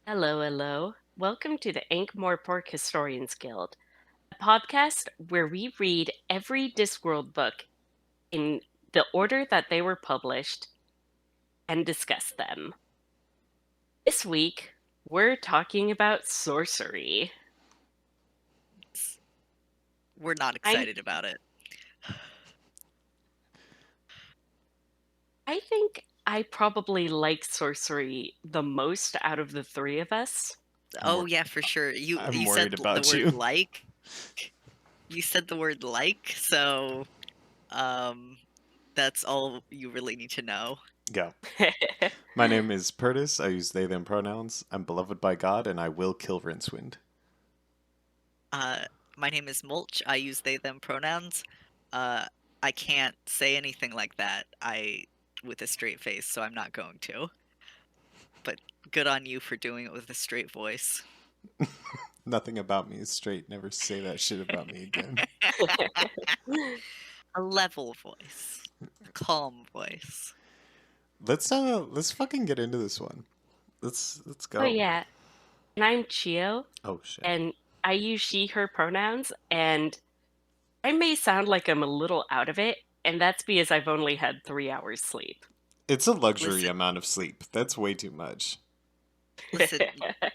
Hello, hello. Welcome to the Ankh-Morpork Historians Guild, a podcast where we read every Discworld book in the order that they were published and discuss them. This week, we're talking about Sourcery. We're not I'm, excited about it. I think I probably like Sourcery the most out of the three of us. Oh yeah, for sure. You I'm you worried said the about word you. like. You said the word like, so um that's all you really need to know. Go. My name is Purtis. I use they, them pronouns. I'm beloved by God, and I will kill Rincewind. Uh my name is Mulch. I use they them pronouns. Uh I can't say anything like that. I with a straight face, so I'm not going to. But good on you for doing it with a straight voice. Nothing about me is straight. Never say that shit about me again. A level voice. A calm voice. Let's fucking get into this one. Let's Oh, go. yeah. And I'm Chio, Oh shit. and I use she, her pronouns, and I may sound like I'm a little out of it, and that's because I've only had 3 hours sleep. It's a luxury Listen, amount of sleep. That's way too much. Listen,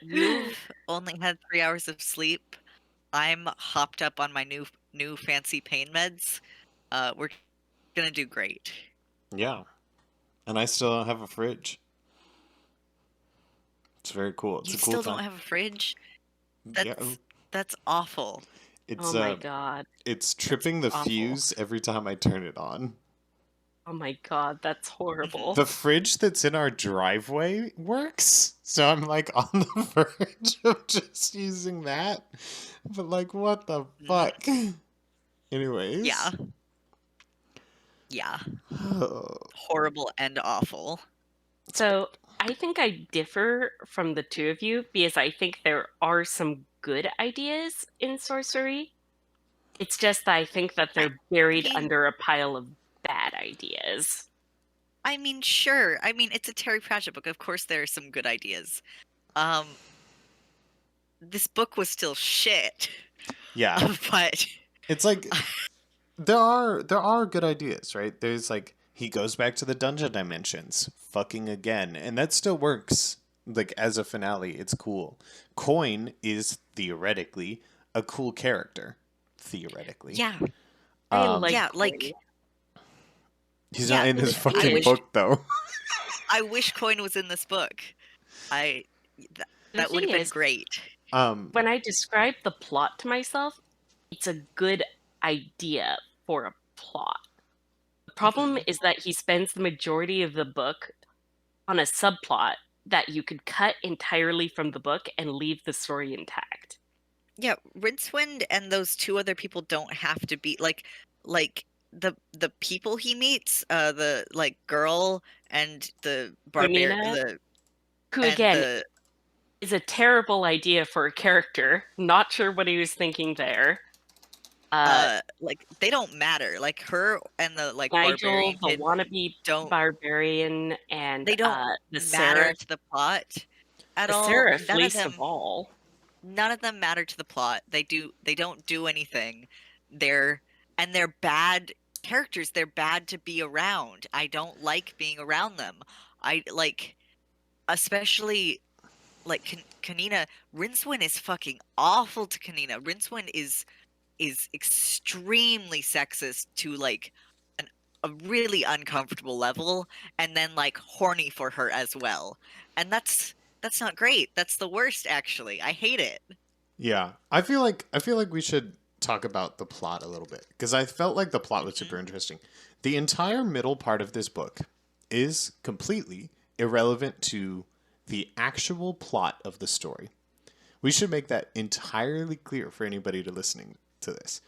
you've only had 3 hours of sleep. I'm hopped up on my new fancy pain meds. We're gonna do great. Yeah. And I still don't have a fridge. It's very cool. It's You a cool still time. don't have a fridge? Yeah. That's awful. It's Oh my god. it's That's tripping the awful. fuse every time I turn it on. Oh my god, that's horrible. The fridge that's in our driveway works, so I'm like on the verge of just using that. But like, what the fuck? Anyways. Yeah. Yeah. Horrible and awful. So, I think I differ from the two of you because I think there are some good ideas in sorcery. It's just that I think that I they're buried mean, under a pile of bad ideas. sure. It's a Terry Pratchett book. Of course there are some good ideas. This book was still shit. Yeah. But It's like there are good ideas, right? There's like he goes back to the dungeon dimensions, fucking again, and that still works. Like as a finale, it's cool. Coin is theoretically a cool character. Theoretically. yeah. I like Yeah, Coin. like He's yeah, not in his I fucking wish book though. I wish Coin was in this book. I th The that would thing have been is, great. when I describe the plot to myself, it's a good idea for a plot. The problem Mhm. is that he spends the majority of the book on a subplot that you could cut entirely from the book and leave the story intact. Yeah, Rincewind and those two other people don't have to be like the people he meets, the like girl and the Renina, the who and again the is a terrible idea for a character. Not sure what he was thinking there. like they don't matter. Like her and the like Nigel, barbarian the kid wannabe don't barbarian, and they don't the matter seraph. to the plot at The all. seraph, least of all. None of them matter to the plot. They don't do anything. They're bad characters. They're bad to be around. I don't like being around them. I like especially like Kanina. Rincewind is fucking awful to Kanina. Rincewind is extremely sexist to like a really uncomfortable level, and then like horny for her as well. And that's not great. That's the worst, actually. I hate it. Yeah. I feel like we should talk about the plot a little bit because I felt like the plot was Mhm. super interesting. The entire middle part of this book is completely irrelevant to the actual plot of the story. We should make that entirely clear for anybody to listening to this.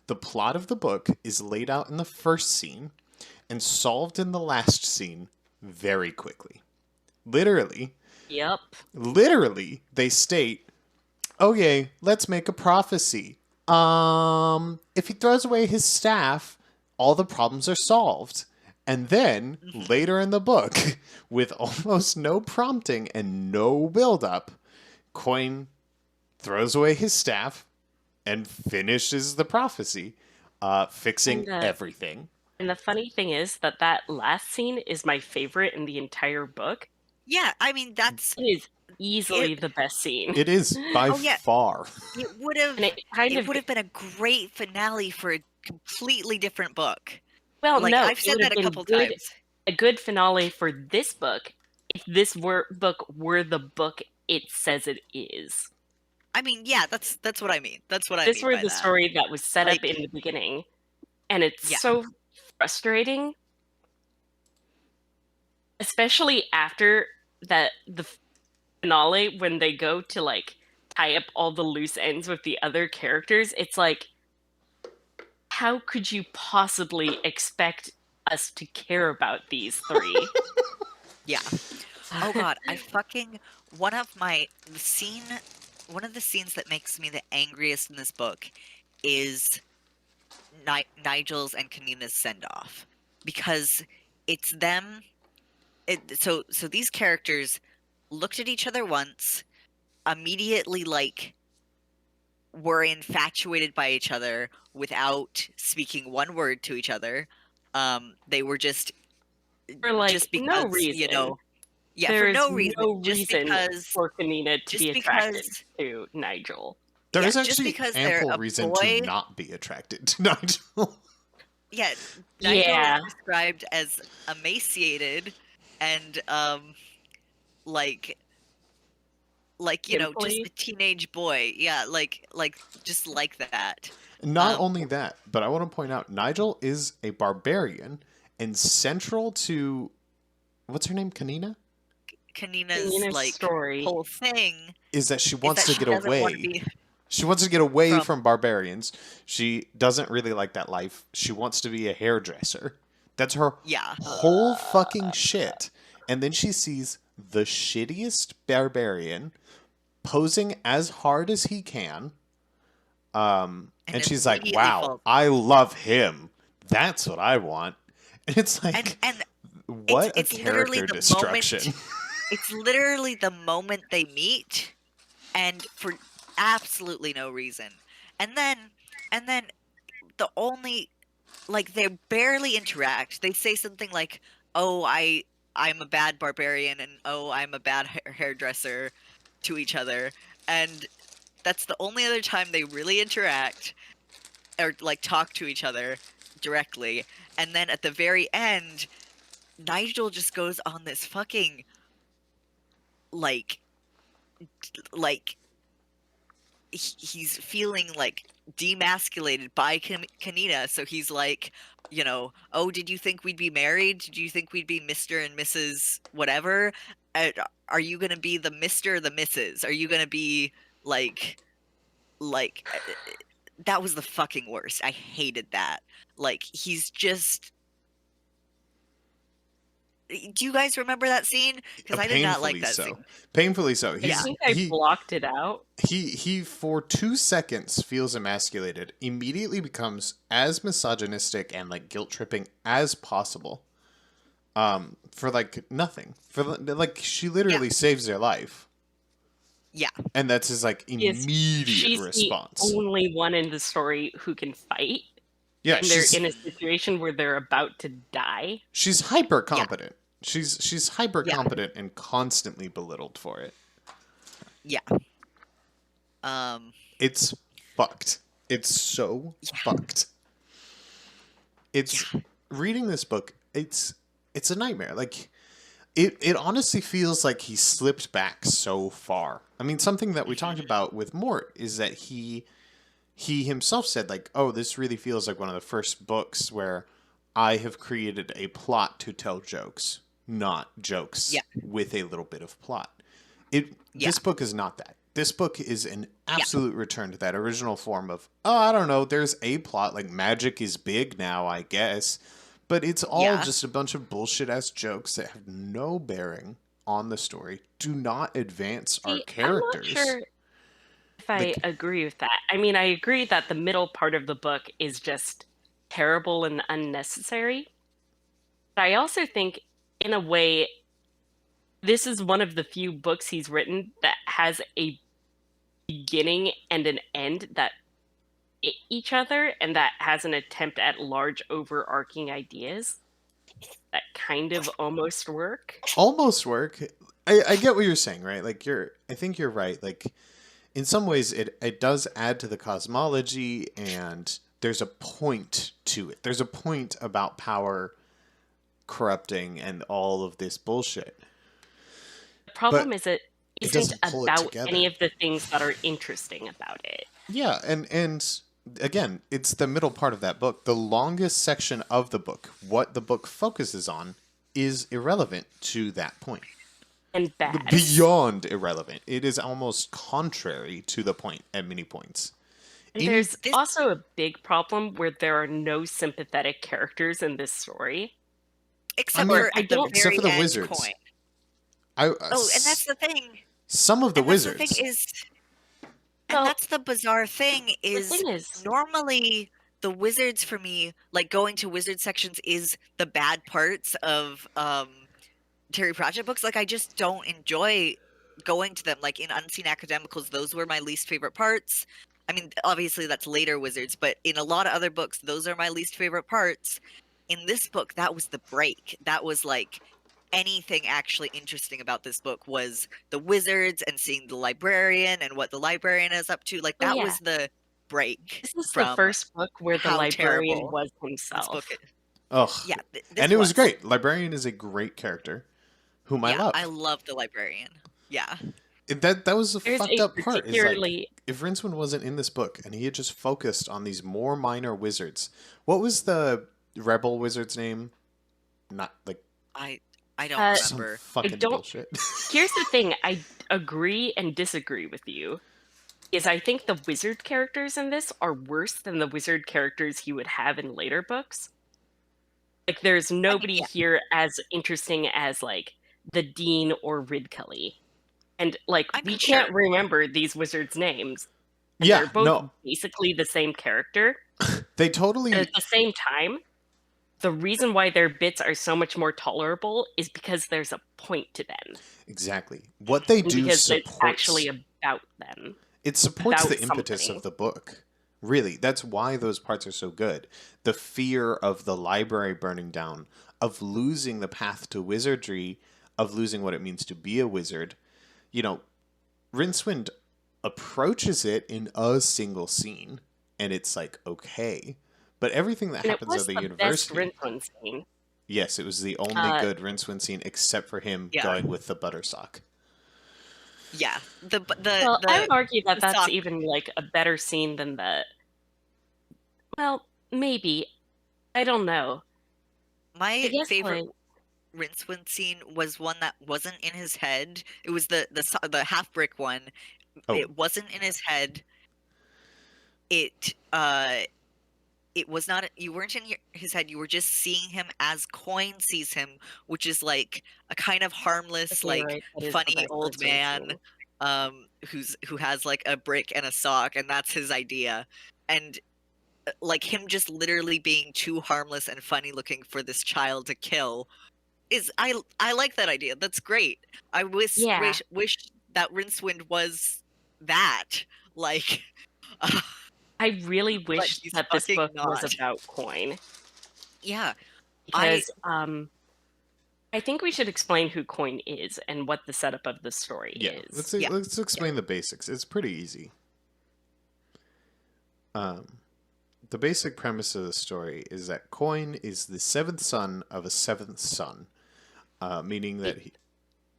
The plot of the book is laid out in the first scene and solved in the last scene very quickly. Literally, Yep. literally, they state, okay, let's make a prophecy. If he throws away his staff, all the problems are solved. And then Mhm. later in the book, with almost no prompting and no build up, Coin throws away his staff and finishes the prophecy, fixing And everything. and the funny thing is that that last scene is my favorite in the entire book. Yeah, I mean that's It is it. easily the best scene. It is by Oh yeah, far. it would And have it kind it of would have been a great finale for a completely different book. well, Like no, I've it said would that have a been couple times. a good finale for this book if this book were the book it says it is. I mean, yeah, that's what I mean. That's what I This mean were by the that. story that was set up in Like, the beginning, and it's yeah, so frustrating, especially after the finale when they go to like tie up all the loose ends with the other characters. It's like, how could you possibly expect us to care about these three? yeah. Oh God, I fucking one of my the scene, one of the scenes that makes me the angriest in this book is Nigel's and Kanina's send off because it's them. So these characters looked at each other once, immediately like were infatuated by each other without speaking one word to each other. They were For like just no because, you reason. know, yeah, for There is no reason, no reason for Kanina to be just attracted because, to Nigel. There yeah, is just actually because they're ample a reason to boy. not be attracted to Nigel. Yeah, Nigel is Yeah, described as emaciated and like you know, just a simply. teenage boy. Yeah, like just like that. Not Um, only that, but I want to point out Nigel is a barbarian and central to what's her name? Kanina? Kanina's Kanina's like story. whole thing Is that she is wants that to she get doesn't want to away. be She wants to get away from. from barbarians. She doesn't really like that life. She wants to be a hairdresser. That's her Yeah, whole fucking shit. And then she sees the shittiest barbarian posing as hard as he can. and And she's like, immediately wow, falls. I love him. That's what I want. And it's And like, and what a it's literally character the moment. destruction. It's literally the moment they meet, and for absolutely no reason. And then and then the only like they barely interact. They say something like, "Oh, I'm a bad barbarian," and "Oh, I'm a bad hairdresser," to each other, and that's the only other time they really interact or like talk to each other directly. And then at the very end, Nigel just goes on this fucking like like he's feeling like demasculated by Kanina, so he's like, you know, oh, did you think we'd be married? Did you think we'd be Mr. and Mrs. whatever? Uh, are you gonna be the Mr. or the Mrs.? Are you gonna be like like uh, uh, that was the fucking worst. I hated that. Like he's just. Do you guys remember that scene? Because I did not like Painfully that so. scene. Painfully so. I Yeah, He's think I blocked it out. he for 2 seconds feels emasculated, immediately becomes as misogynistic and like guilt tripping as possible. For like nothing. For like she yeah, literally saves their life. yeah, And that's his like Is immediate she's the response. only one in the story who can fight, Yeah, and they're in a situation where they're about to die. she's hyper yeah, competent. She's hyper yeah, competent and constantly belittled for it. yeah. Um, It's fucked. It's so yeah, fucked. It's yeah. reading this book, it's a nightmare. Like it honestly feels like he slipped back so far. I mean, something that we talked Mhm. about with Mort is that he himself said like, "Oh, this really feels like one of the first books where I have created a plot to tell jokes, not jokes Yeah, with a little bit of plot." It yeah, This book is not that. This book is an yeah, absolute return to that original form of, oh, I don't know, there's a plot, like magic is big now, I guess. But it's all yeah. just a bunch of bullshit ass jokes that have no bearing on the story, do not advance our See, I'm not characters. sure if I Like, agree with that. I mean, I agree that the middle part of the book is just terrible and unnecessary. But I also think, in a way, this is one of the few books he's written that has a beginning and an end that each other and that has an attempt at large overarching ideas that kind of almost work. Almost work. I get what you're saying, right? Like I think you're right. Like in some ways it does add to the cosmology, and there's a point to it. There's a point about power corrupting and all of this bullshit. The problem But is it it isn't doesn't pull it about any together. of the things that are interesting about it. Yeah, and again, it's the middle part of that book. The longest section of the book, what the book focuses on, is irrelevant to that point. And bad. Beyond irrelevant. It is almost contrary to the point at many points. And In there's This also a big problem where there are no sympathetic characters in this story. except mean, for I at the don't except for very the end wizards. coin. I Oh, and that's the thing. some of the And that's the wizards. thing is, and Well, that's the bizarre thing the is thing is, normally the wizards for me, like going to wizard sections is the bad parts of Terry Pratchett books. Like I just don't enjoy going to them. Like in Unseen Academicals, those were my least favorite parts. I mean, obviously that's later wizards, but in a lot of other books, those are my least favorite parts. In this book, that was the break. That was like anything actually interesting about this book was the wizards and seeing the librarian and what the librarian is up to. Like oh that yeah, was the break this is the from first book where the how librarian terrible was this book himself. is. Ugh. Yeah, And this it was was. great. Librarian is a great character whom I Yeah, love. I love the librarian. Yeah. That was the There's fucked a up part. Is like particularly if Rincewind wasn't in this book and he had just focused on these more minor wizards. What was the rebel wizard's name? Not like I don't uh, some remember. I fucking don't. bullshit. Here's the thing: I agree and disagree with you. Is I think the wizard characters in this are worse than the wizard characters you would have in later books. Like, there's I mean, nobody yeah, here as interesting as like the dean or Ridcully. And like I we mean, sure. can't remember these wizards' names. And Yeah, they're both no. basically the same character. They But totally at the same time, the reason why their bits are so much more tolerable is because there's a point to them. exactly. What they And do because it's supports actually about them. it supports About the impetus something. of the book. Really, that's why those parts are so good. The fear of the library burning down, of losing the path to wizardry, of losing what it means to be a wizard. You know, Rincewind approaches it in a single scene, and it's like, okay. But everything that And it happens at was the the best university, Rincewind scene. yes, it was the only Uh, good Rincewind scene except for him Yeah, going with the buttersock. yeah. well, I would argue that The that's sock. even like a better scene than the. Well, maybe. I don't know. I My guess favorite like Rincewind scene was one that wasn't in his head. It was the half brick one. Oh, It wasn't in his head. It it was not, you weren't in his head, you were just seeing him as Coin sees him, which is like a kind of harmless, okay, like right, that is the funny best old Rincewind man, scene. who has like a brick and a sock, and that's his idea. And like him just literally being too harmless and funny looking for this child to kill is, I like that idea. That's great. I Yeah, wish that Rincewind was that, like I really but wish he's that this fucking book was not. about Coin Yeah, I because I think we should explain who Coin is and what the setup of the story yeah. is. yeah. Let's explain the basics. It's pretty easy. The basic premise of the story is that Coin is the seventh son of a seventh son, meaning that he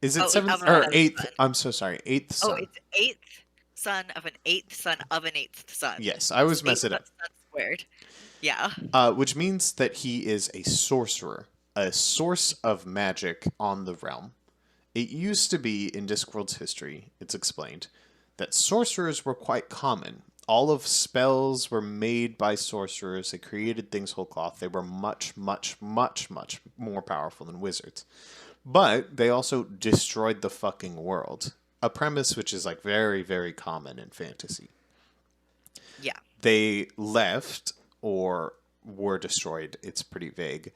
is it Oh, seventh of a or seventh eighth? son. I'm so sorry, eighth Oh, son. it's eighth son of an eighth son of an eighth son. Yes, I always mess Eighth it up. son squared. Yeah. Which means that he is a sorcerer, a source of magic on the realm. It used to be in Discworld's history, it's explained, that sorcerers were quite common. All of spells were made by sorcerers. They created things whole cloth. They were much, much, much, much more powerful than wizards. But they also destroyed the fucking world. A premise which is like very, very common in fantasy. Yeah. They left or were destroyed. It's pretty vague.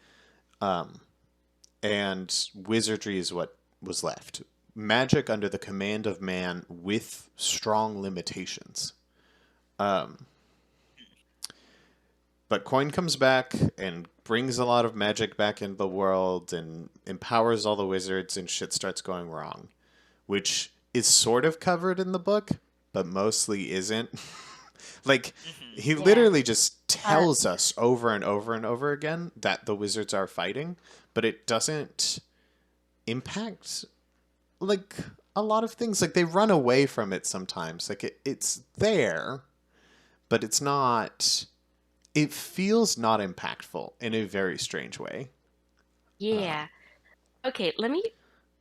And wizardry is what was left. magic under the command of man with strong limitations. But Coin comes back and brings a lot of magic back into the world and empowers all the wizards, and shit starts going wrong, which is sort of covered in the book, but mostly isn't. Like, he literally just tells us over and over and over again that the wizards are fighting, but it doesn't impact, like, a lot of things. Like, they run away from it sometimes. Like, it's there, but it's not... It feels not impactful in a very strange way. Yeah. Okay,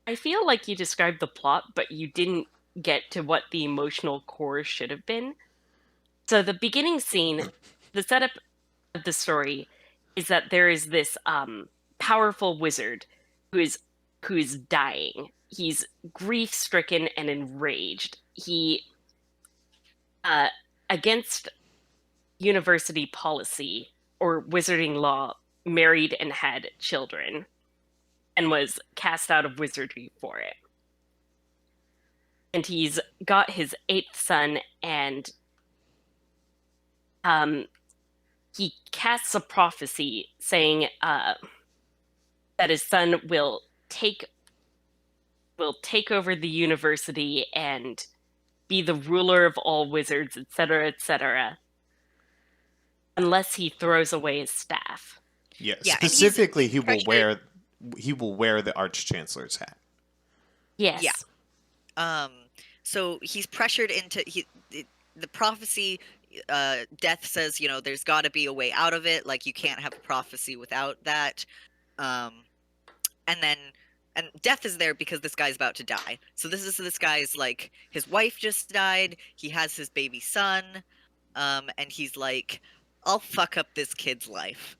I feel like you described the plot, but you didn't get to what the emotional core should have been. So the beginning scene, the setup of the story is that there is this powerful wizard who is dying. He's grief stricken and enraged. He uh, against university policy or wizarding law married and had children and was cast out of wizardry for it. And he's got his eighth son, and he casts a prophecy saying that his son will take over the university and be the ruler of all wizards, etc., unless he throws away his staff. Yeah, Yeah, and specifically, he will pressured- wear the Arch-Chancellor's hat. Yes. Yeah. So he's pressured into the prophecy. Death says, there's got to be a way out of it. Like, you can't have a prophecy without that. And Death is there because this guy's about to die. So this guy's like, his wife just died. He has his baby son, and he's like, I'll fuck up this kid's life.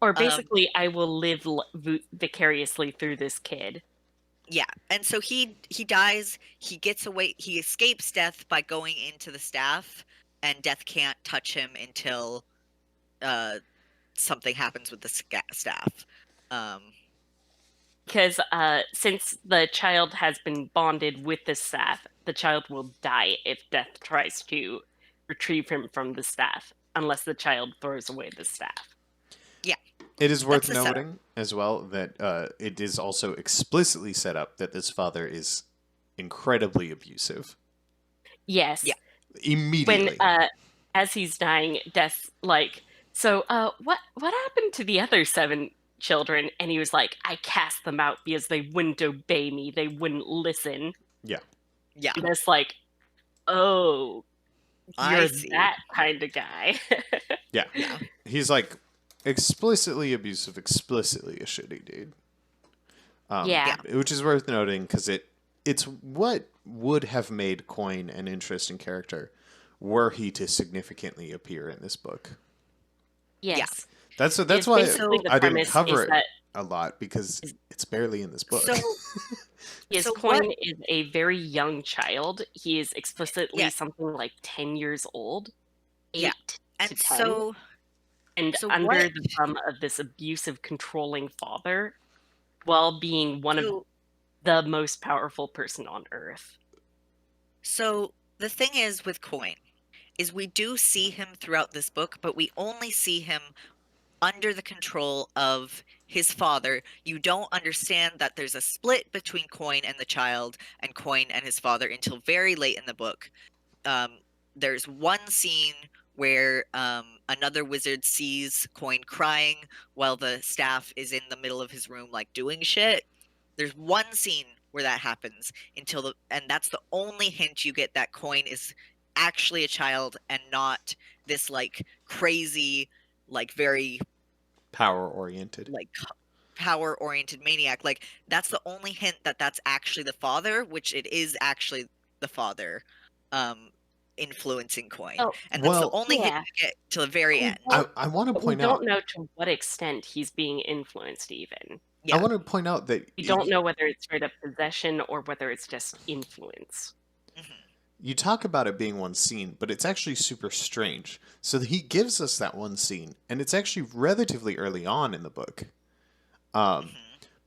Or basically, I will live vicariously through this kid. Yeah, and so he dies. He gets away. He escapes death by going into the staff, and death can't touch him until something happens with the staff. Because since the child has been bonded with the staff, the child will die if death tries to retrieve him from the staff, unless the child throws away the staff. Yeah. It is worth That's the setup. noting as well that it is also explicitly set up that this father is incredibly abusive. Yes. Yeah. Immediately. When as he's dying, Death's like, so what happened to the other 7 children? And he was like, I cast them out because they wouldn't obey me. They wouldn't listen. Yeah. Yeah. And it's like, oh, I you're see. that kind of guy. Yeah. Yeah. He's like explicitly abusive, explicitly a shitty dude. Yeah. Which is worth noting because it's what would have made Coin an interesting character were he to significantly appear in this book. Yes. That's Yes, why basically the I didn't premise cover is it that a lot because it's barely in this book. So his So coin what- is a very young child. He is explicitly Yeah. something like 10 years old. 8 Yeah. to and 10. so And so under what- the thumb of this abusive, controlling father, while being one of so the most powerful person on Earth. So the thing is with Coin is we do see him throughout this book, but we only see him under the control of his father. You don't understand that there's a split between Coin and the child and Coin and his father until very late in the book. There's one scene where another wizard sees Coin crying while the staff is in the middle of his room, like doing shit. There's one scene where that happens and that's the only hint you get that Coin is actually a child and not this like crazy, like very Power-oriented. like power-oriented maniac. Like that's the only hint that that's actually the father, which it is actually the father influencing Coin. Oh, And that's the well, only hint yeah. you get to the very end. I want to But we point don't out. know to what extent he's being influenced even. Yeah. I want to point out that We don't know whether it's straight up possession or whether it's just influence. you talk about it being one scene, but it's actually super strange. So he gives us that one scene, and it's actually relatively early on in the book.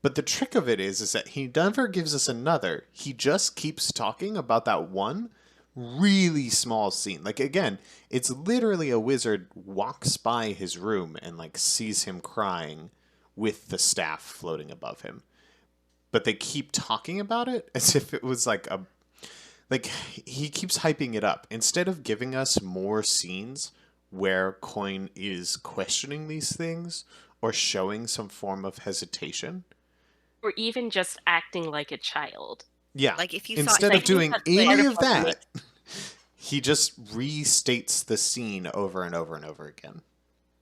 But the trick of it is that he never gives us another. He just keeps talking about that one really small scene. Like, again, it's literally a wizard walks by his room and, like, sees him crying with the staff floating above him. But they keep talking about it as if it was like a. Like, he keeps hyping it up. Instead of giving us more scenes where Coin is questioning these things or showing some form of hesitation. Or even just acting like a child. Yeah. Like if you saw, Instead I of think doing that's part any of of what that, makes he just restates the scene over and over and over again.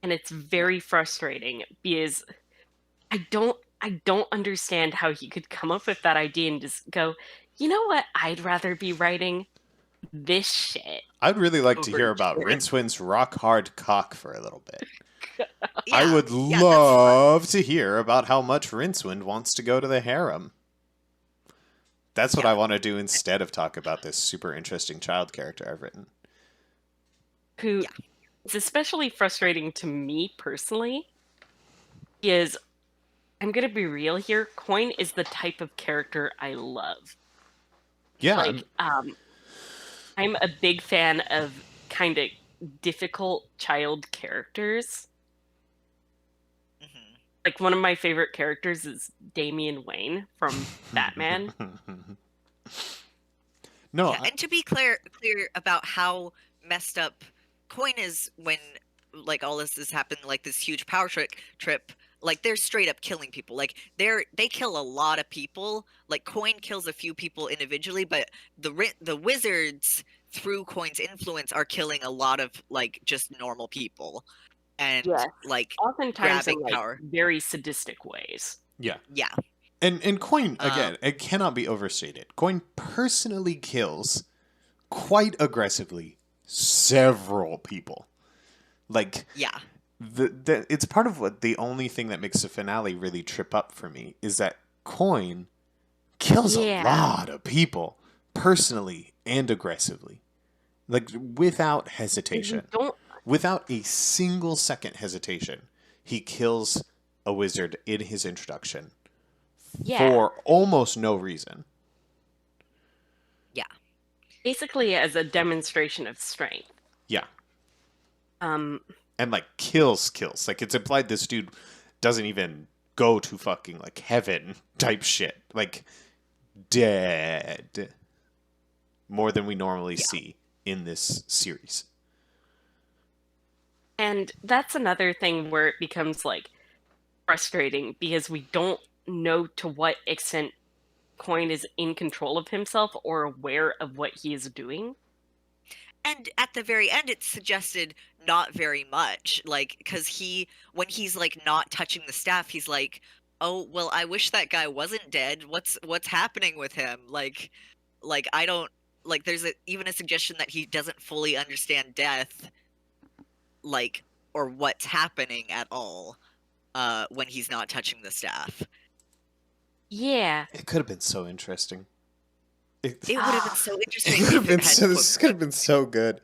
and it's very frustrating because I don't understand how he could come up with that idea and just go, you know what? I'd rather be writing this shit I'd really like to over hear about here. Rincewind's rock hard cock for a little bit. I yeah, would yeah, that's fine. love to hear about how much Rincewind wants to go to the harem. That's what Yeah. I want to do instead of talk about this super interesting child character I've written. Who Yeah. is especially frustrating to me personally is I'm gonna be real here. Coin is the type of character I love. Yeah, Like, I'm a big fan of kind of difficult child characters. Mhm. Like one of my favorite characters is Damian Wayne from Batman. no, Yeah, and to be clear about how messed up Coin is when like all this is happening, like this huge power trip, like they're straight up killing people. Like they kill a lot of people. Like Coin kills a few people individually, but the wizards through Coin's influence are killing a lot of like just normal people and Yes. like Oftentimes in grabbing like power. very sadistic ways. yeah. Yeah. And Coin, Um again, it cannot be overstated. Coin personally kills, quite aggressively, several people. Like, yeah. it's part of what the only thing that makes the finale really trip up for me is that Coin kills a Yeah. lot of people, personally and aggressively. Like, without We hesitation. don't Without a single second hesitation, he kills a wizard in his introduction yeah. for almost no reason. Yeah. Basically as a demonstration of strength. Yeah. Um And like kills. Like, it's implied this dude doesn't even go to fucking like heaven type shit. Like, dead. More than we normally Yeah. see in this series. and that's another thing where it becomes like frustrating because we don't know to what extent Coin is in control of himself or aware of what he is doing. And at the very end it's suggested not very much, like because when he's like not touching the staff, he's like, oh well, I wish that guy wasn't dead. What's happening with him? Like I don't, like there's even a suggestion that he doesn't fully understand death, like, or what's happening at all when he's not touching the staff. Yeah. It could have been so interesting. It would have been so interesting It could have if been it had so. put- This could have been so good.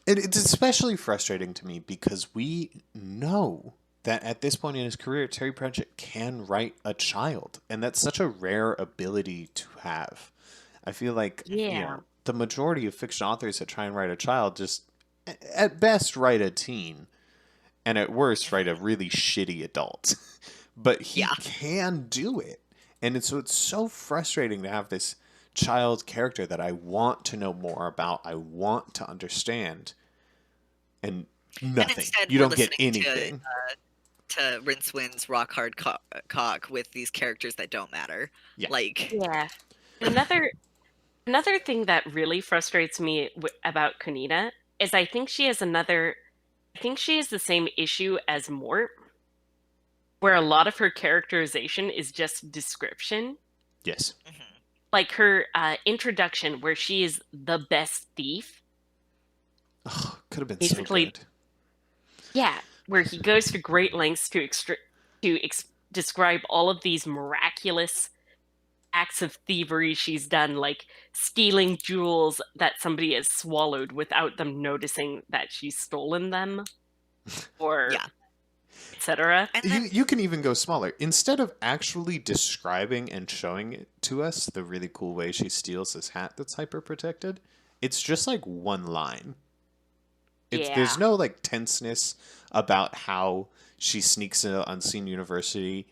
It's especially frustrating to me because we know that at this point in his career, Terry Pratchett can write a child, and that's such a rare ability to have. I feel like Yeah. the majority of fiction authors that try and write a child just, at best, write a teen, and at worst, write a really shitty adult. But he Yeah. can do it, and so it's so frustrating to have this child character that I want to know more about, I want to understand, and nothing. instead You we're don't get listening anything. to Rincewind's rock hard cock with these characters that don't matter. Yeah. Like Yeah. Another thing that really frustrates me about Kunina is I think she has the same issue as Mort, where a lot of her characterization is just description. Yes. mhm. Like her introduction, where she is the best thief. Oh, could have been Basically, so good. yeah, where he goes to great lengths to describe all of these miraculous acts of thievery she's done, like stealing jewels that somebody has swallowed without them noticing that she's stolen them, or Yeah. etc. And You then you can even go smaller. Instead of actually describing and showing it to us the really cool way she steals this hat that's hyper protected, it's just like one line. There's Yeah. no like tenseness about how she sneaks into Unseen University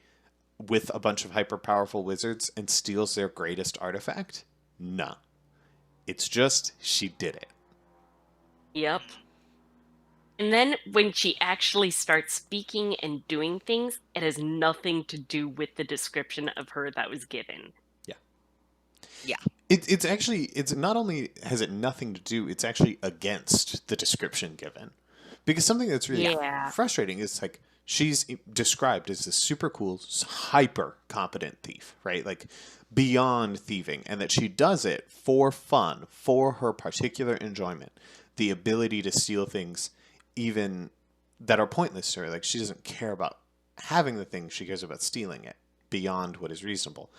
with a bunch of hyper powerful wizards and steals their greatest artifact. Nah. It's just she did it. Yep. And then when she actually starts speaking and doing things, it has nothing to do with the description of her that was given. Yeah. yeah, It's actually, it's not only has it nothing to do, it's actually against the description given. Because something that's really Yeah. frustrating is like she's described as this super cool, hyper competent thief, right? Like beyond thieving, and that she does it for fun, for her particular enjoyment. The ability to steal things, even that are pointless to her. Like she doesn't care about having the thing, she cares about stealing it beyond what is reasonable.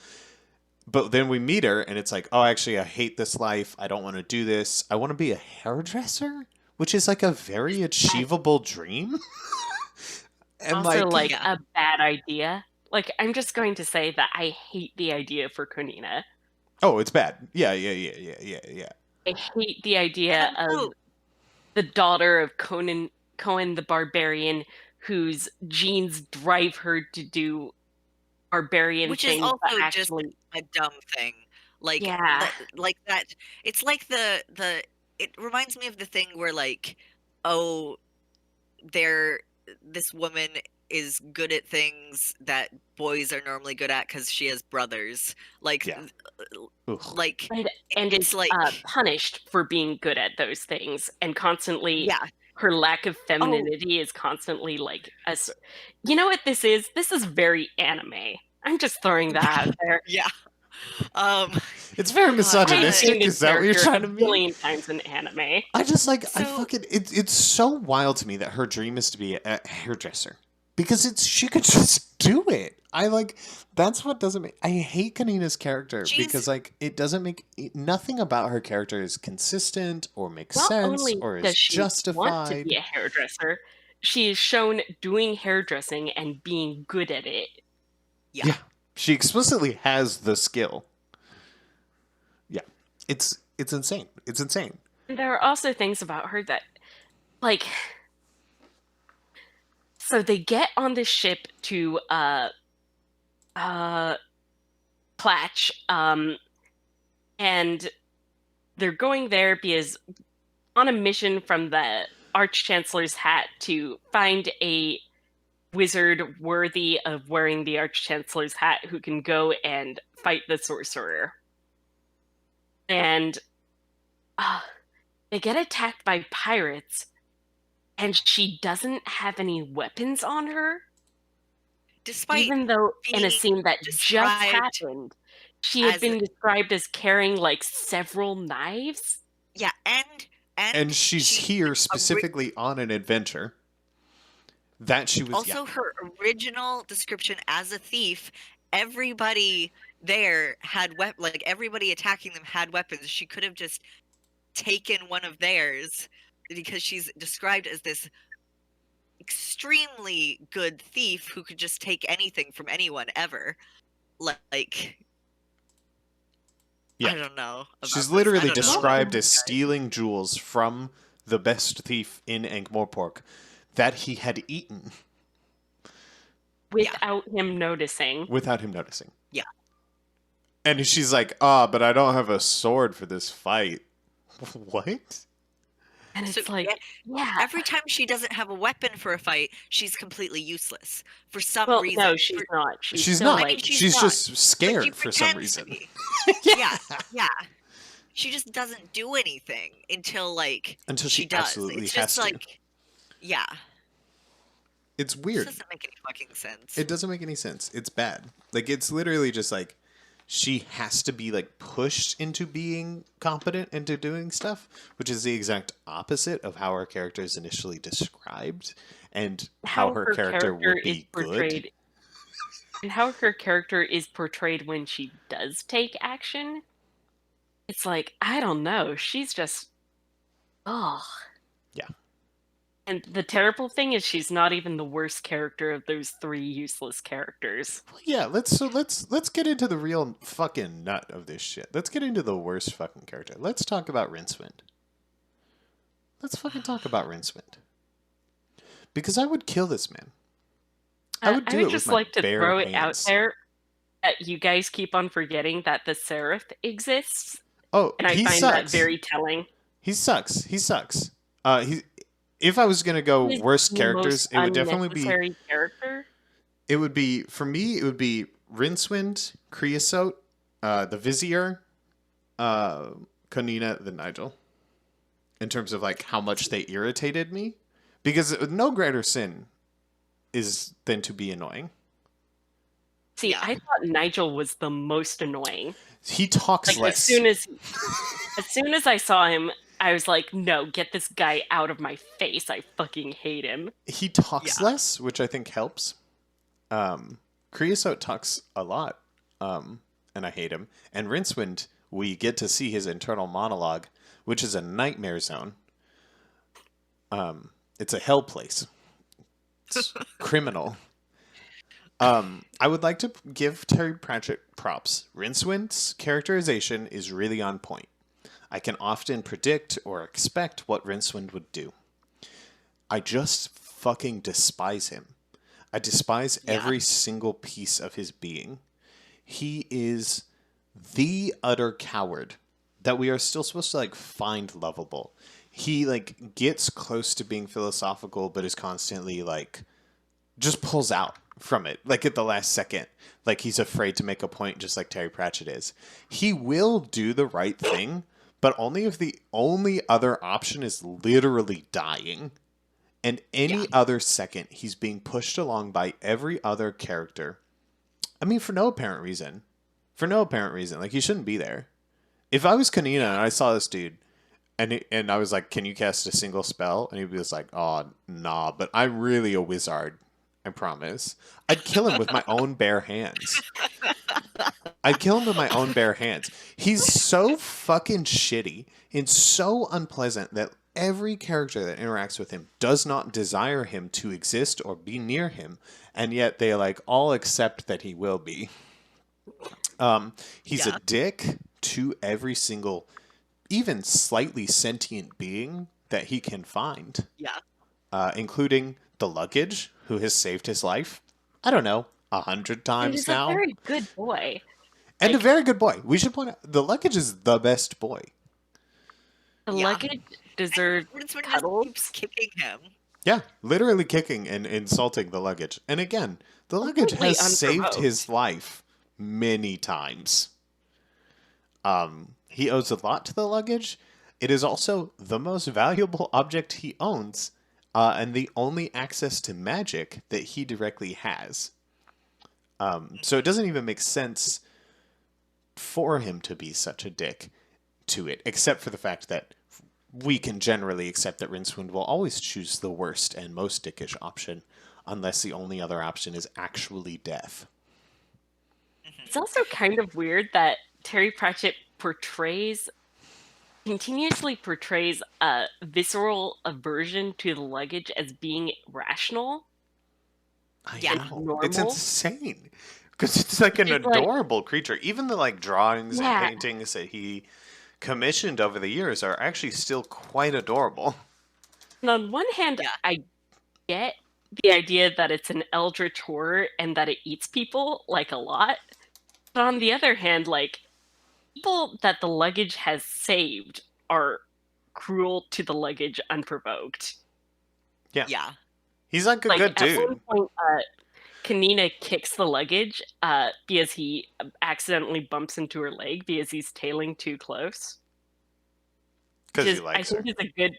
But then we meet her, and it's like, oh, actually, I hate this life. I don't want to do this. I want to be a hairdresser, which is like a very That's achievable dream. And also like, like yeah. a bad idea. Like, I'm just going to say that I hate the idea for Konina. oh, it's bad. Yeah, yeah, yeah, yeah, yeah, yeah. I hate the And idea of also, the daughter of Cohen the Barbarian, whose genes drive her to do barbarian which is things, but also just actually, a dumb thing. Like yeah, like that. It's like the. It reminds me of the thing where like, oh, there, this woman is good at things that boys are normally good at because she has brothers. Like, Yeah. Ugh. like and it's is like, punished for being good at those things, and constantly yeah. her lack of Oh, femininity is constantly like us. You know what this is? This is very anime. I'm just throwing that out there. yeah. Um, It's very God. I have seen misogynistic. this Is that what you're character trying a to mean? billion times in anime. I just like, I So fucking, it's so wild to me that her dream is to be a hairdresser. Because she could just do it. I like, that's what doesn't make, I hate Kanina's character she's because like, it doesn't make, nothing about her character is consistent or makes Not sense only or is does she want to be justified. a hairdresser, she is shown doing hairdressing and being good at it. yeah. Yeah. She explicitly has the skill. Yeah. It's insane. It's insane. And there are also things about her that, like, so they get on this ship to uh Platch, and they're going there because on a mission from the Arch-Chancellor's hat to find a wizard worthy of wearing the Arch-Chancellor's hat who can go and fight the sorcerer. And uh, they get attacked by pirates, and she doesn't have any weapons on her, Despite even though in a being scene that just described happened, she had as been described as carrying like several knives. yeah, And and she's she here ori- specifically on an adventure that she was, yeah. also her original description as a thief, everybody there had like everybody attacking them had weapons. She could have just taken one of theirs because she's described as this extremely good thief who could just take anything from anyone ever. Like, Yeah. I don't know She's about this. I literally don't know about described Well, as this guy. stealing jewels from the best thief in Ankh-Morpork that he had eaten Yeah, without him noticing. without him noticing. yeah. And she's like, "Ah, but I don't have a sword for this fight." What? And So it's like, yeah. every time she doesn't have a weapon for a fight, she's completely useless for some Well, reason. no, she's not. She's She's still not. I mean, like, she's She's not, just but she scared for some pretends to reason. be. Yeah. Yeah. She just doesn't do anything until like Until she she does. absolutely It's has just to. like, yeah, It's it weird. doesn't make any fucking sense. It doesn't make any sense. It's bad. Like it's literally just like she has to be like pushed into being competent into doing stuff, which is the exact opposite of how her character is initially described and how how her her character character would is be good. portrayed and how her character is portrayed when she does take action. It's like, I don't know. She's just, oh. Yeah. And the terrible thing is she's not even the worst character of those three useless characters. Well, yeah, let's get into the real fucking nut of this shit. Let's get into the worst fucking character. Let's talk about Rincewind. Let's fucking talk about Rincewind. Because I would kill this man. I would I do would it with just my like to bare throw it out hands. there that you guys keep on forgetting that the Seraph exists, Oh, and I he find that sucks. very telling. He sucks. He sucks. He. If I was gonna go He is worst the most characters, it would definitely be. unnecessary character. It would be for me. It would be Rincewind, Creosote, the Vizier, Konina, then Nigel. In terms of like how much they irritated me, because no greater sin is than to be annoying. See, Yeah. I thought Nigel was the most annoying. He talks Like less. as soon as I saw him, I was like, no, get this guy out of my face. I fucking hate him. He talks Yeah. less, which I think helps. Creosote talks a lot, and I hate him. And Rincewind, we get to see his internal monologue, which is a nightmare zone. It's a hell place. It's criminal. I would like to give Terry Pratchett props. Rincewind's characterization is really on point. I can often predict or expect what Rincewind would do. I just fucking despise him. I despise Yeah. every single piece of his being. He is the utter coward that we are still supposed to like find lovable. He like gets close to being philosophical, but is constantly like just pulls out from it, like at the last second. Like he's afraid to make a point, just like Terry Pratchett is. He will do the right thing, but only if the only other option is literally dying. And any Yeah. other second, he's being pushed along by every other character. I mean, for no apparent reason. For no apparent reason. Like, he shouldn't be there. If I was Kanina and I saw this dude, and I was like, can you cast a single spell? And he was like, oh, nah, but I'm really a wizard. I promise. I'd kill him with my own bare hands. I'd kill him with my own bare hands. He's so fucking shitty and so unpleasant that every character that interacts with him does not desire him to exist or be near him, and yet they like all accept that he will be. He's Yeah. a dick to every single, even slightly sentient being that he can find, Yeah. including the luggage, who has saved his life. I don't know, 100 And times he's now. a very good boy. And a Like- very good boy. We should point out the luggage is the best boy. The Yeah. luggage deserves Rincewind just cuddles. keeps kicking him. Yeah, literally kicking and insulting the luggage. And again, the luggage Completely has saved unprovoked. his life many times. He owes a lot to the luggage. It is also the most valuable object he owns, and the only access to magic that he directly has. So it doesn't even make sense for him to be such a dick to it, except for the fact that we can generally accept that Rincewind will always choose the worst and most dickish option, unless the only other option is actually death. It's also kind of weird that Terry Pratchett continuously portrays a visceral aversion to the luggage as being rational. I Yeah. know. It's Normal. insane. Because it's like an It's like- adorable creature. Even the like drawings Yeah. and paintings that he commissioned over the years are actually still quite adorable. And on one hand, Yeah. I get the idea that it's an eldritch horror and that it eats people like a lot. But on the other hand, like people that the luggage has saved are cruel to the luggage unprovoked. Yeah. He's like a Like good at dude. one point, Kanina kicks the luggage because he accidentally bumps into her leg because he's tailing too close. Because Which he is, likes I her. think is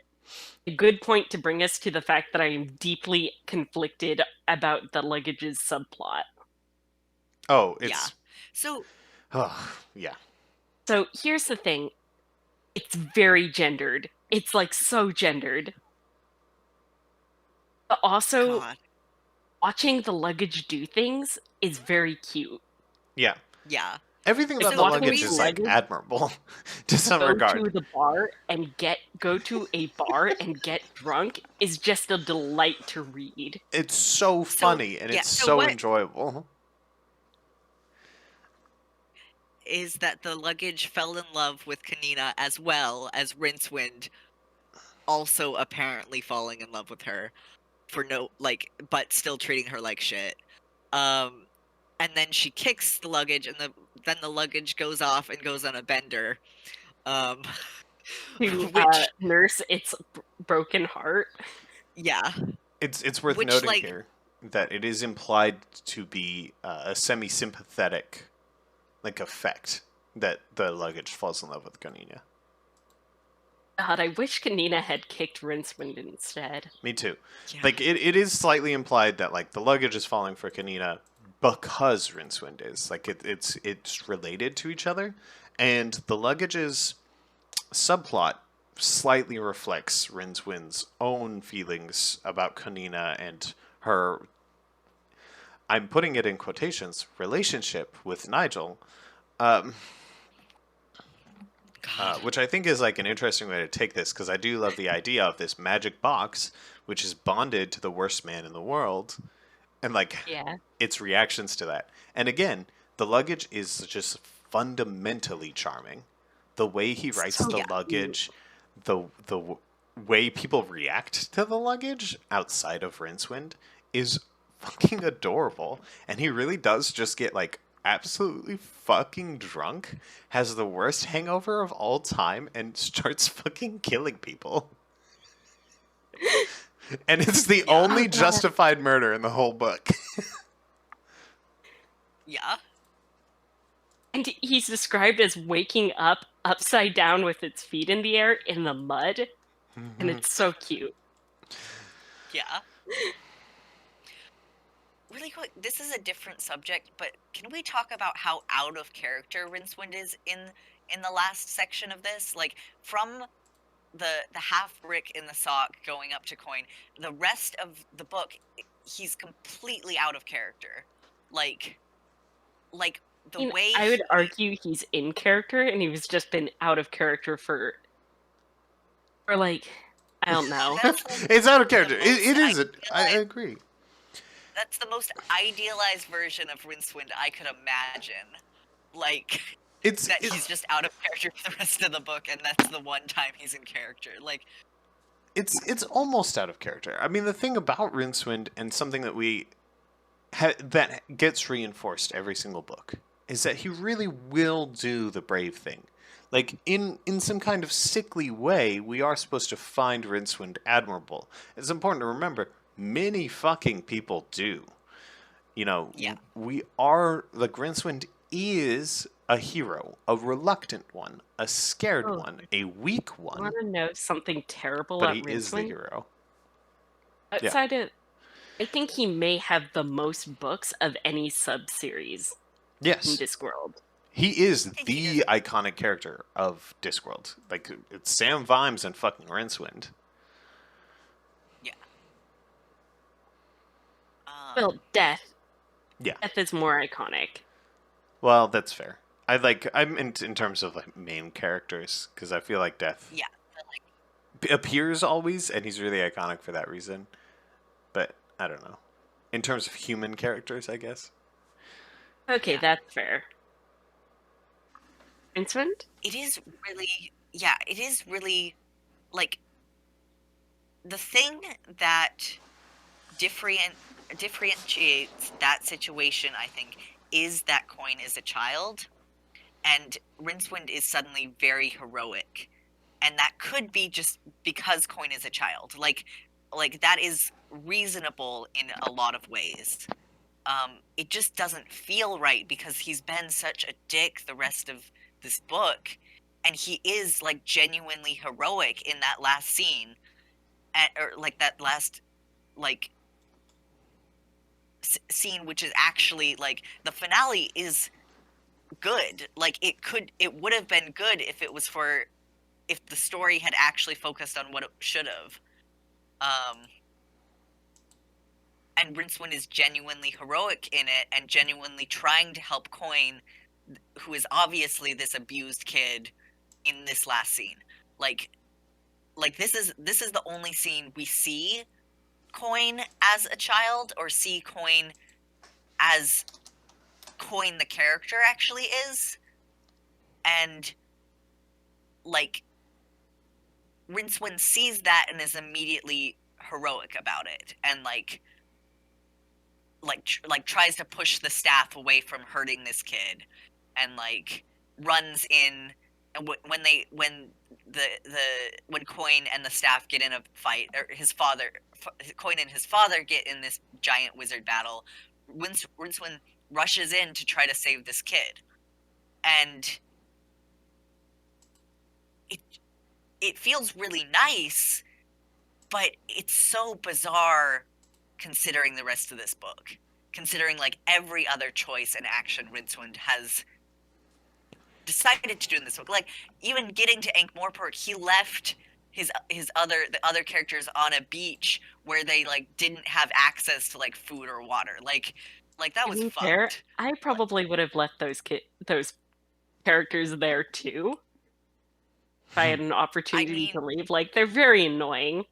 a good point to bring us to the fact that I am deeply conflicted about the luggage's subplot. Oh, it's. So Oh, yeah. So here's the thing. It's very gendered. It's like so gendered. But also, God. watching the luggage do things is very cute. Yeah. Yeah. Everything Like about the walking luggage with is like luggage, admirable to some go regard. to the bar and go to a bar and get drunk is just a delight to read. It's so So funny and yeah, it's so so what enjoyable. is that the luggage fell in love with Kanina as well as Rincewind also apparently falling in love with her for but still treating her like shit. Um and then she kicks the luggage and then the luggage goes off and goes on a bender. Um To which nurse its broken heart. yeah, It's worth which noting here that it is implied to be a semi-sympathetic like effect that the luggage falls in love with Gunina. God, I wish Kanina had kicked Rincewind instead. Me too. yeah. Like it is slightly implied that like the luggage is falling for Kanina because Rincewind is like it's related to each other, and the luggage's subplot slightly reflects Rincewind's own feelings about Kanina and her. I'm putting it in quotations relationship with Nigel, God. which I think is like an interesting way to take this because I do love the idea of this magic box which is bonded to the worst man in the world and like Yeah. its reactions to that. And again, the luggage is just fundamentally charming. The way he writes So the cute. luggage, the way people react to the luggage outside of Rincewind is fucking adorable. And he really does just get like absolutely fucking drunk, has the worst hangover of all time, and starts fucking killing people. And it's the Yeah. only Oh, God. justified murder in the whole book. Yeah. And he's described as waking up upside down with its feet in the air in the mud. And it's so cute. Yeah. Really quick, this is a different subject, but can we talk about how out of character Rincewind is in the last section of this? Like from the half brick in the sock going up to coin, the rest of the book he's completely out of character. Like the I mean, way I would he argue he's in character and he's just been out of character for like, I don't know. that's like It's out of the character. It most is. I idealized agree. that's the most idealized version of Rincewind I could imagine. Like It's that he's just out of character for the rest of the book, and that's the one time he's in character. Like, it's almost out of character. I mean, the thing about Rincewind and something that that gets reinforced every single book is that he really will do the brave thing. Like in some kind of sickly way, we are supposed to find Rincewind admirable. It's important to remember many fucking people do. You know, yeah, we are like Rincewind is a hero, a reluctant one, a scared Oh. one, a weak I one, want to know something terrible but at he is the Rincewind. hero. Outside of, I think he may have the most books of any sub-series in Yes, Discworld. he is I think he the does. iconic character of Discworld. Like it's Sam Vimes and fucking Rincewind. Yeah. Well, Death. Yeah. Death is more iconic. Well, that's fair. I'm in terms of like main characters because I feel like Death Yeah. But, like, appears always, and he's really iconic for that reason. But I don't know. In terms of human characters, I guess. Okay, Yeah. that's fair. Rincewind? it is really, yeah, it is really like the thing that differentiates that situation. I think is that Coin is a child, and Rincewind is suddenly very heroic, and that could be just because Coin is a child. Like that is reasonable in a lot of ways. It just doesn't feel right because he's been such a dick the rest of this book, and he is like genuinely heroic in that last scene, or like that last like scene, which is actually like the finale is good. Like it would have been good if the story had actually focused on what it should have. And Rincewind is genuinely heroic in it and genuinely trying to help Coin who is obviously this abused kid in this last scene. Like this is the only scene we see Coin as a child, or see Coin as Coin the character actually is. And like Rincewind sees that and is immediately heroic about it, and like tries to push the staff away from hurting this kid, and like runs in. And when Coin and the staff get in a fight, or Coin and his father get in this giant wizard battle, Rincewind rushes in to try to save this kid, and it feels really nice, but it's so bizarre considering the rest of this book. Considering like every other choice and action Rincewind has decided to do in this book. Like even getting to Ankh-Morpork, he left the other characters on a beach where they like didn't have access to like food or water. Like that was Fair, fucked. I probably would have left those characters there too if I had an opportunity to leave. Like, they're very annoying.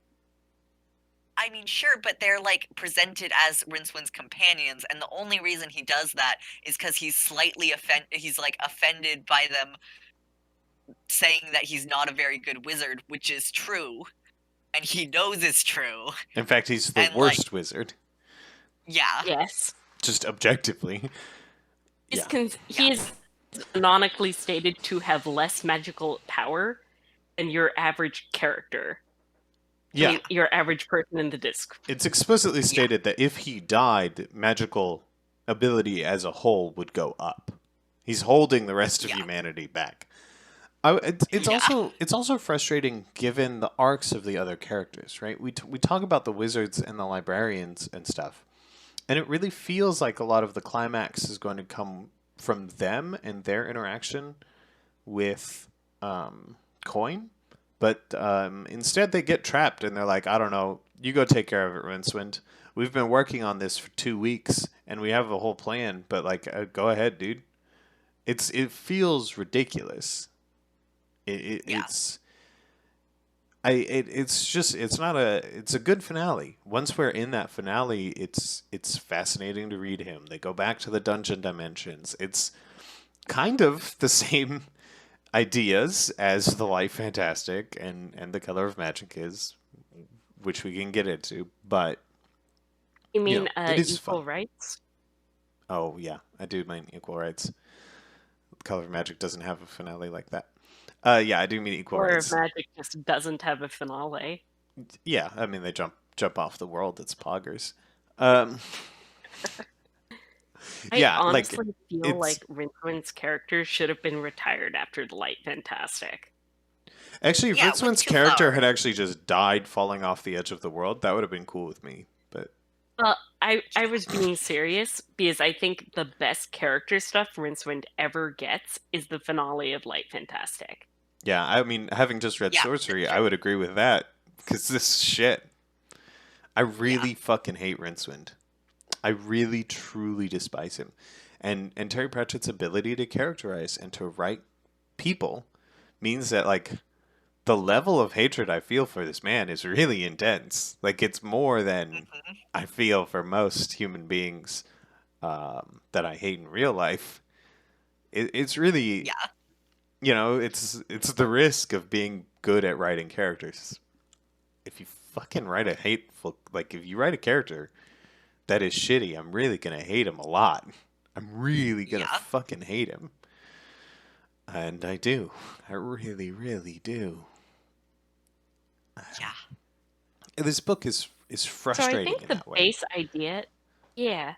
I mean, sure, but they're like presented as Rincewind's companions, and the only reason he does that is because he's slightly offended by them saying that he's not a very good wizard, which is true, and he knows is true. In fact, he's the worst wizard. Yeah. Yes. Just objectively. He is canonically stated to have less magical power than your average character. Yeah. I mean, your average person in the disc. It's explicitly stated that if he died, magical ability as a whole would go up. He's holding the rest of humanity back. It's also frustrating given the arcs of the other characters, right? We talk about the wizards and the librarians and stuff, and it really feels like a lot of the climax is going to come from them and their interaction with Coin. But instead they get trapped and they're like, I don't know, you go take care of it, Rincewind. We've been working on this for 2 weeks and we have a whole plan, but like, go ahead, dude. It feels ridiculous. It's a good finale. Once we're in that finale, it's fascinating to read him. They go back to the dungeon dimensions. It's kind of the same ideas as the Light Fantastic and the Color of Magic is, which we can get into, but you mean it is equal fun. rights? Oh yeah, I do mean equal rights. Color of Magic doesn't have a finale like that. Yeah, I do mean equal rights. Color of Magic just doesn't have a finale. Yeah, I mean they jump off the world. It's poggers. I honestly feel like Rincewind's character should have been retired after the Light Fantastic. Actually, if Rincewind's character had actually just died falling off the edge of the world, that would have been cool with me. But I was being serious because I think the best character stuff Rincewind ever gets is the finale of Light Fantastic. Yeah, I mean, having just read Sourcery, I would agree with that because this shit. I really fucking hate Rincewind. I really, truly despise him. And Terry Pratchett's ability to characterize and to write people means that, like, the level of hatred I feel for this man is really intense. Like, it's more than I feel for most human beings that I hate in real life. It's really, you know, it's the risk of being good at writing characters. If you fucking write a hateful, like, if you write a character that is shitty, I'm really going to hate him a lot. I'm really going to fucking hate him. And I do. I really, really do. Yeah. This book is frustrating in that way. So I think the base idea,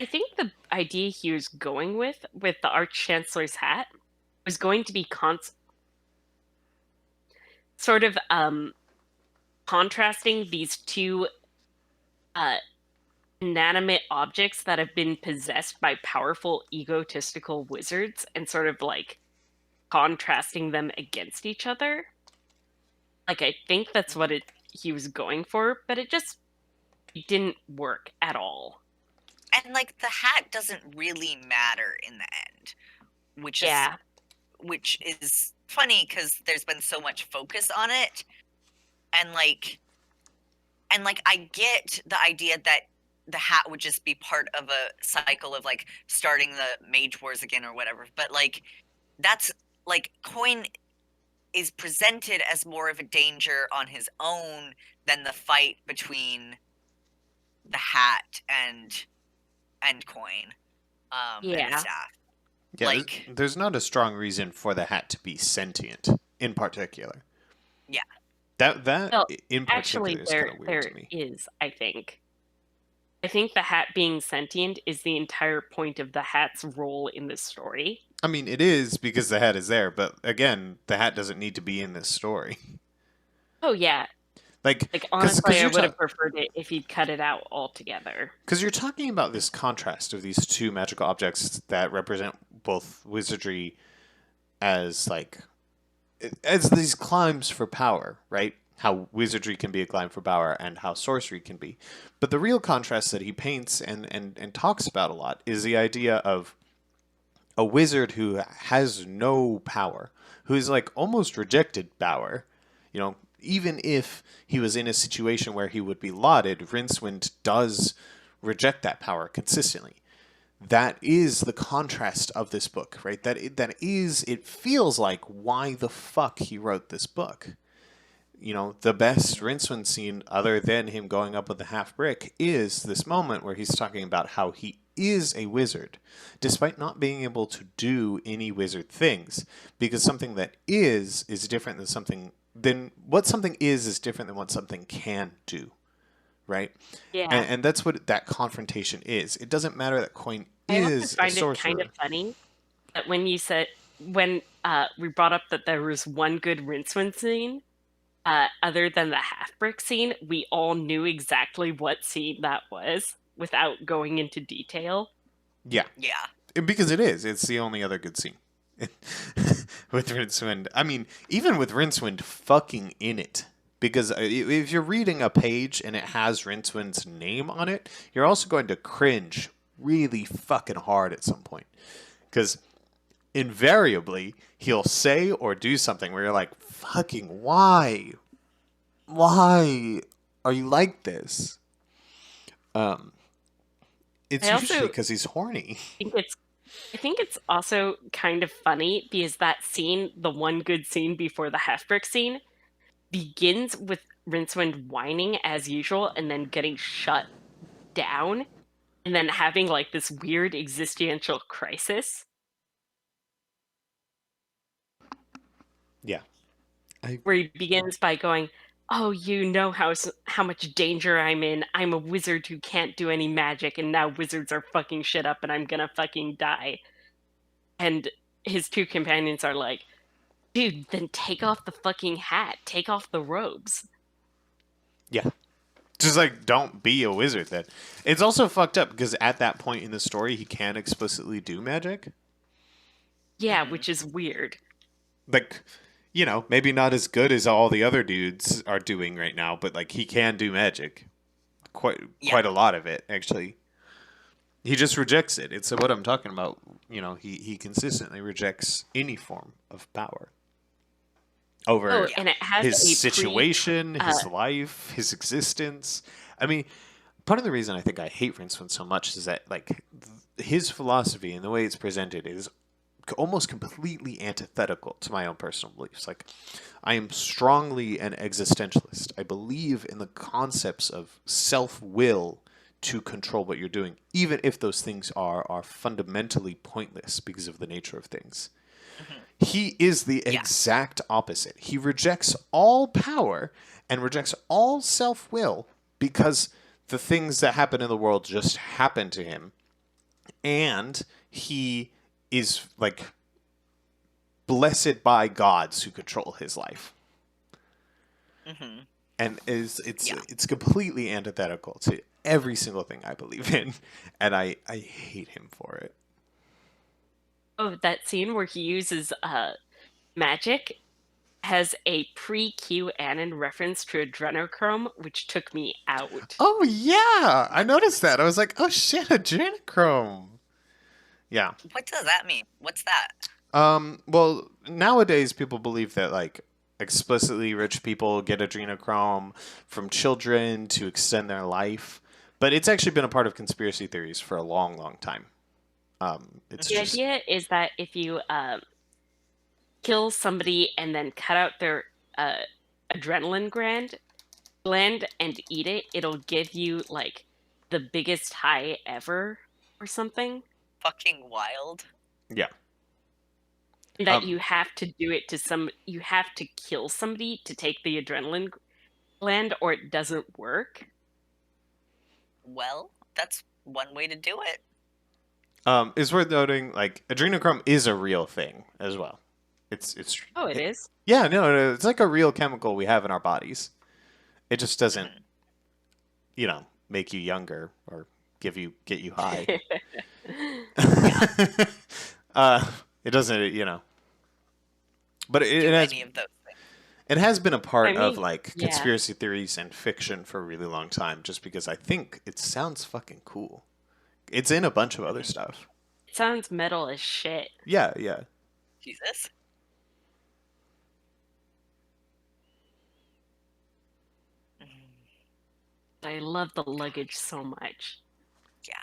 I think the idea he was going with the Arch-Chancellor's hat was going to be sort of contrasting these two inanimate objects that have been possessed by powerful egotistical wizards and sort of like contrasting them against each other. Like, I think that's what he was going for, but it didn't work at all. And like the hat doesn't really matter in the end. which Yeah. is funny because there's been so much focus on it, and I get the idea that the hat would just be part of a cycle of like starting the mage wars again or whatever, but like that's like Coin is presented as more of a danger on his own than the fight between the hat and Coin, and the Yeah. staff. Yeah, Like, there's not a strong reason for the hat to be sentient in particular. yeah. That Well, in actually, particular is kind of weird there to me. is, I think. I think the hat being sentient is the entire point of the hat's role in this story. I mean, it is because the hat is there, but again, the hat doesn't need to be in this story. Oh, yeah. Like, Like, because honestly, I would have preferred it if he'd cut it out altogether. because you're talking about this contrast of these two magical objects that represent both wizardry as like as these climbs for power, right? How wizardry can be a climb for power and how sorcery can be. But the real contrast that he paints and talks about a lot is the idea of a wizard who has no power, who's like almost rejected power. You know, even if he was in a situation where he would be lauded, Rincewind does reject that power consistently. That is the contrast of this book, right? It feels like why the fuck he wrote this book. You know, the best Rincewind scene, other than him going up with the half brick, is this moment where he's talking about how he is a wizard, despite not being able to do any wizard things, because something that is different than what something is different than what something can do, right? Yeah. And that's what that confrontation is. It doesn't matter that Coin I also is a find it kind sorcerer. of funny that when we brought up that there was one good Rincewind scene, other than the half brick scene, we all knew exactly what scene that was without going into detail. Yeah, Yeah. because it is. It's the only other good scene with Rincewind. I mean, even with Rincewind fucking in it. Because if you're reading a page and it has Rincewind's name on it, you're also going to cringe really fucking hard at some point. Because invariably, he'll say or do something where you're like, fucking why? Why are you like this? It's I usually also because he's horny. I think it's also kind of funny because that scene, the one good scene before the half brick scene, begins with Rincewind whining as usual and then getting shut down and then having like this weird existential crisis. Yeah. Where he begins by going, "Oh, you know how much danger I'm in. I'm a wizard who can't do any magic, and now wizards are fucking shit up, and I'm gonna fucking die." And his two companions are like, "Dude, then take off the fucking hat. Take off the robes." Yeah. Just like, don't be a wizard then. It's also fucked up because at that point in the story, he can explicitly do magic. Yeah, Mhm. which is weird. Like, you know, maybe not as good as all the other dudes are doing right now, but like he can do magic. Quite Yeah. a lot of it, actually. He just rejects it. It's what I'm talking about. You know, he consistently rejects any form of power over Oh, and it has his a situation, his uh, life, his existence. I mean, part of the reason I think I hate Rincewind so much is that like his philosophy and the way it's presented is almost completely antithetical to my own personal beliefs. Like, I am strongly an existentialist. I believe in the concepts of self-will to control what you're doing, even if those things are fundamentally pointless because of the nature of things. Mhm. He is the Yeah. exact opposite. He rejects all power and rejects all self-will because the things that happen in the world just happen to him, and he is like blessed by gods who control his life, Mhm. and Yeah. it's completely antithetical to every single thing I believe in, and I hate him for it. oh, that scene where he uses magic has a pre-QAnon reference to adrenochrome, which took me out. Oh yeah, I noticed that. I was like, oh shit, adrenochrome. Yeah. What does that mean? What's that? Well, nowadays people believe that like explicitly rich people get adrenochrome from children to extend their life, but it's actually been a part of conspiracy theories for a long, long time. It's The just idea is that if you kill somebody and then cut out their uh, adrenaline gland and eat it, it'll give you like the biggest high ever or something. Fucking wild. yeah. That you have to do it to you have to kill somebody to take the adrenaline gland or it doesn't work. Well, that's one way to do it. It's worth noting like adrenochrome is a real thing as well. It's Oh, it is? Yeah, no, it's like a real chemical we have in our bodies. It just doesn't, make you younger or get you high. It doesn't, but Do any of those things. it has been a part I of mean, like yeah. conspiracy theories and fiction for a really long time, just because I think it sounds fucking cool. It's in a bunch of other stuff. It sounds metal as shit. Yeah. Jesus. I love the luggage so much. Yeah.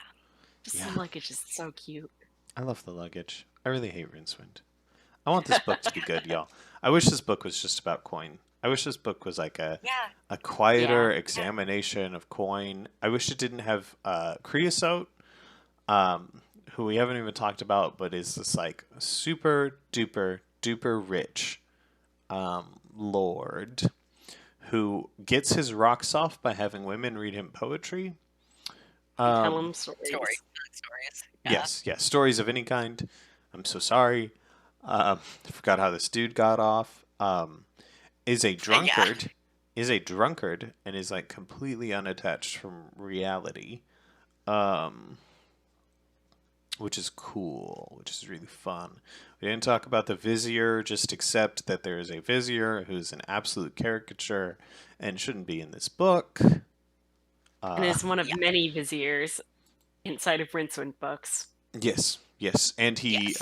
Just Yeah. the luggage is so cute. I love the luggage. I really hate Rincewind. I want this book to be good, y'all. I wish this book was just about coin. I wish this book was like a quieter examination of coin. I wish it didn't have Creosote, who we haven't even talked about, but is this like super duper duper rich lord who gets his rocks off by having women read him poetry. Tell him stories. Stories. Yeah. Yes, stories of any kind. I'm so sorry. I forgot how this dude got off. Is a drunkard, and is like completely unattached from reality, which is cool, which is really fun. We didn't talk about the vizier. Just accept that there is a vizier who's an absolute caricature and shouldn't be in this book. And is one of many viziers inside of Rincewind books. Yes, and he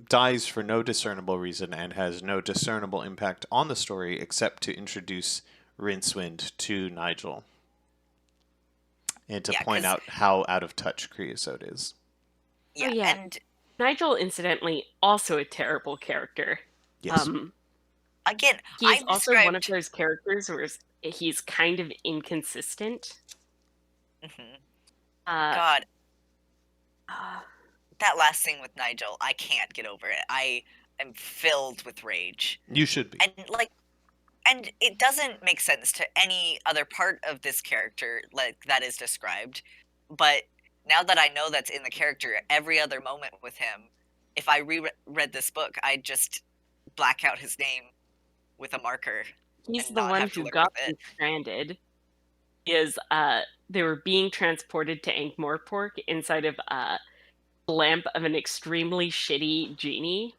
dies for no discernible reason and has no discernible impact on the story except to introduce Rincewind to Nigel and to point out how out of touch Creosote is. Yeah, and Nigel, incidentally, also a terrible character. Yes. Again, he's also one of those characters where he's kind of inconsistent. God. That last thing with Nigel, I can't get over it. I am filled with rage. You should be. And it doesn't make sense to any other part of this character like that is described. But now that I know that's in the character, every other moment with him, if I reread this book, I'd just black out his name with a marker. He's the one who got them stranded. They were being transported to Ankh-Morpork inside of a lamp of an extremely shitty genie.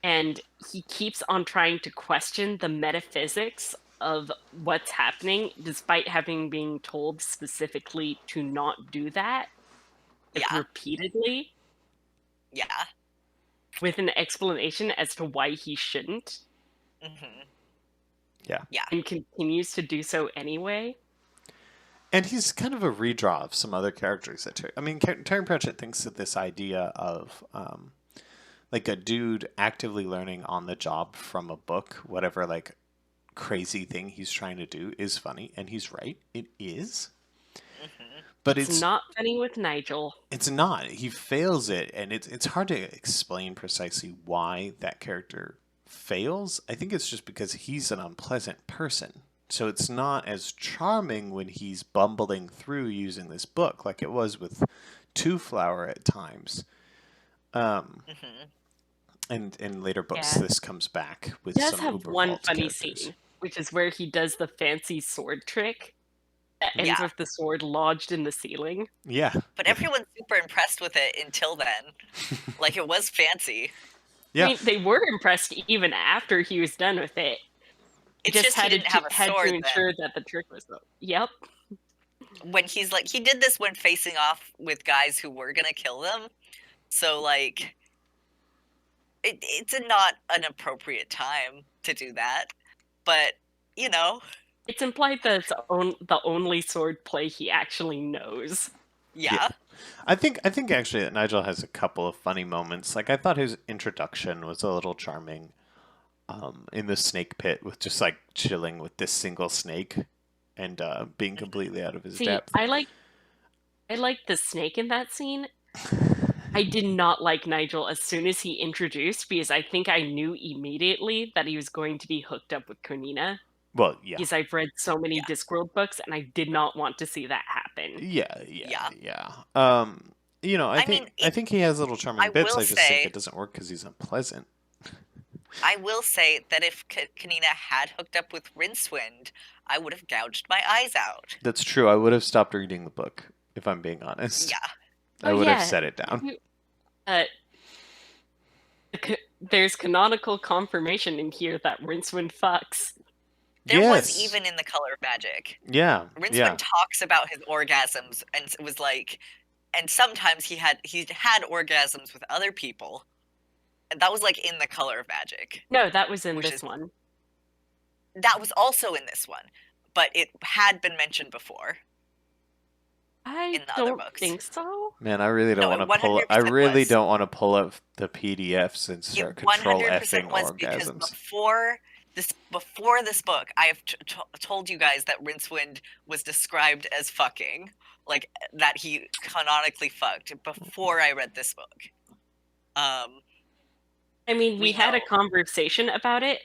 And he keeps on trying to question the metaphysics of what's happening, despite having been told specifically to not do that. Repeatedly. Yeah. With an explanation as to why he shouldn't. Yeah. And continues to do so anyway. And he's kind of a redraw of some other characters. Terry Pratchett thinks that this idea of like a dude actively learning on the job from a book, whatever like crazy thing he's trying to do, is funny, and he's right. It is. But it's not funny with Nigel. It's not. He fails it, and it's hard to explain precisely why that character fails. I think it's just because he's an unpleasant person. So it's not as charming when he's bumbling through using this book like it was with Two Flower at times. And in later books, this comes back with some have uber one funny characters. scene, which is where he does the fancy sword trick that ends with the sword lodged in the ceiling. Yeah. But everyone's super impressed with it until then. Like, it was fancy. Yeah. I mean, they were impressed even after he was done with it. It's just he didn't have a sword to ensure that the trick was up. Yep. When he's like, he did this when facing off with guys who were gonna kill them. So, like, it's not an appropriate time to do that. But, you know, It's implied that it's the only sword play he actually knows. Yeah. yeah. I think actually that Nigel has a couple of funny moments. Like I thought his introduction was a little charming. In the snake pit with just like chilling with this single snake and being completely out of his See, depth. I like the snake in that scene. I did not like Nigel as soon as he introduced because I think I knew immediately that he was going to be hooked up with Konina Well, yeah. because I've read so many Yeah. Discworld books and I did not want to see that happen. Yeah. You know, I mean, I think he has little charming I bits. will I just think say it doesn't work because he's unpleasant. I will say that if Kanina had hooked up with Rincewind, I would have gouged my eyes out. That's true. I would have stopped reading the book if I'm being honest. Yeah. I would have set it down. Uh, there's canonical confirmation in here that Rincewind fucks. There was Yes. even in The Color of Magic. Yeah. Rincewind talks about his orgasms and it was like, and sometimes he had orgasms with other people. And that was like in The Color of Magic. No, that was in Which this one. That was also in this one, but it had been mentioned before. I In the other don't books. think so. Man, I really don't No, want to pull. 100% I really was. don't want to pull up the PDFs and start It control 100% effing was because orgasms. before this book, I have told you guys that Rincewind was described as fucking, like that he canonically fucked before I read this book. I mean, we had a conversation about it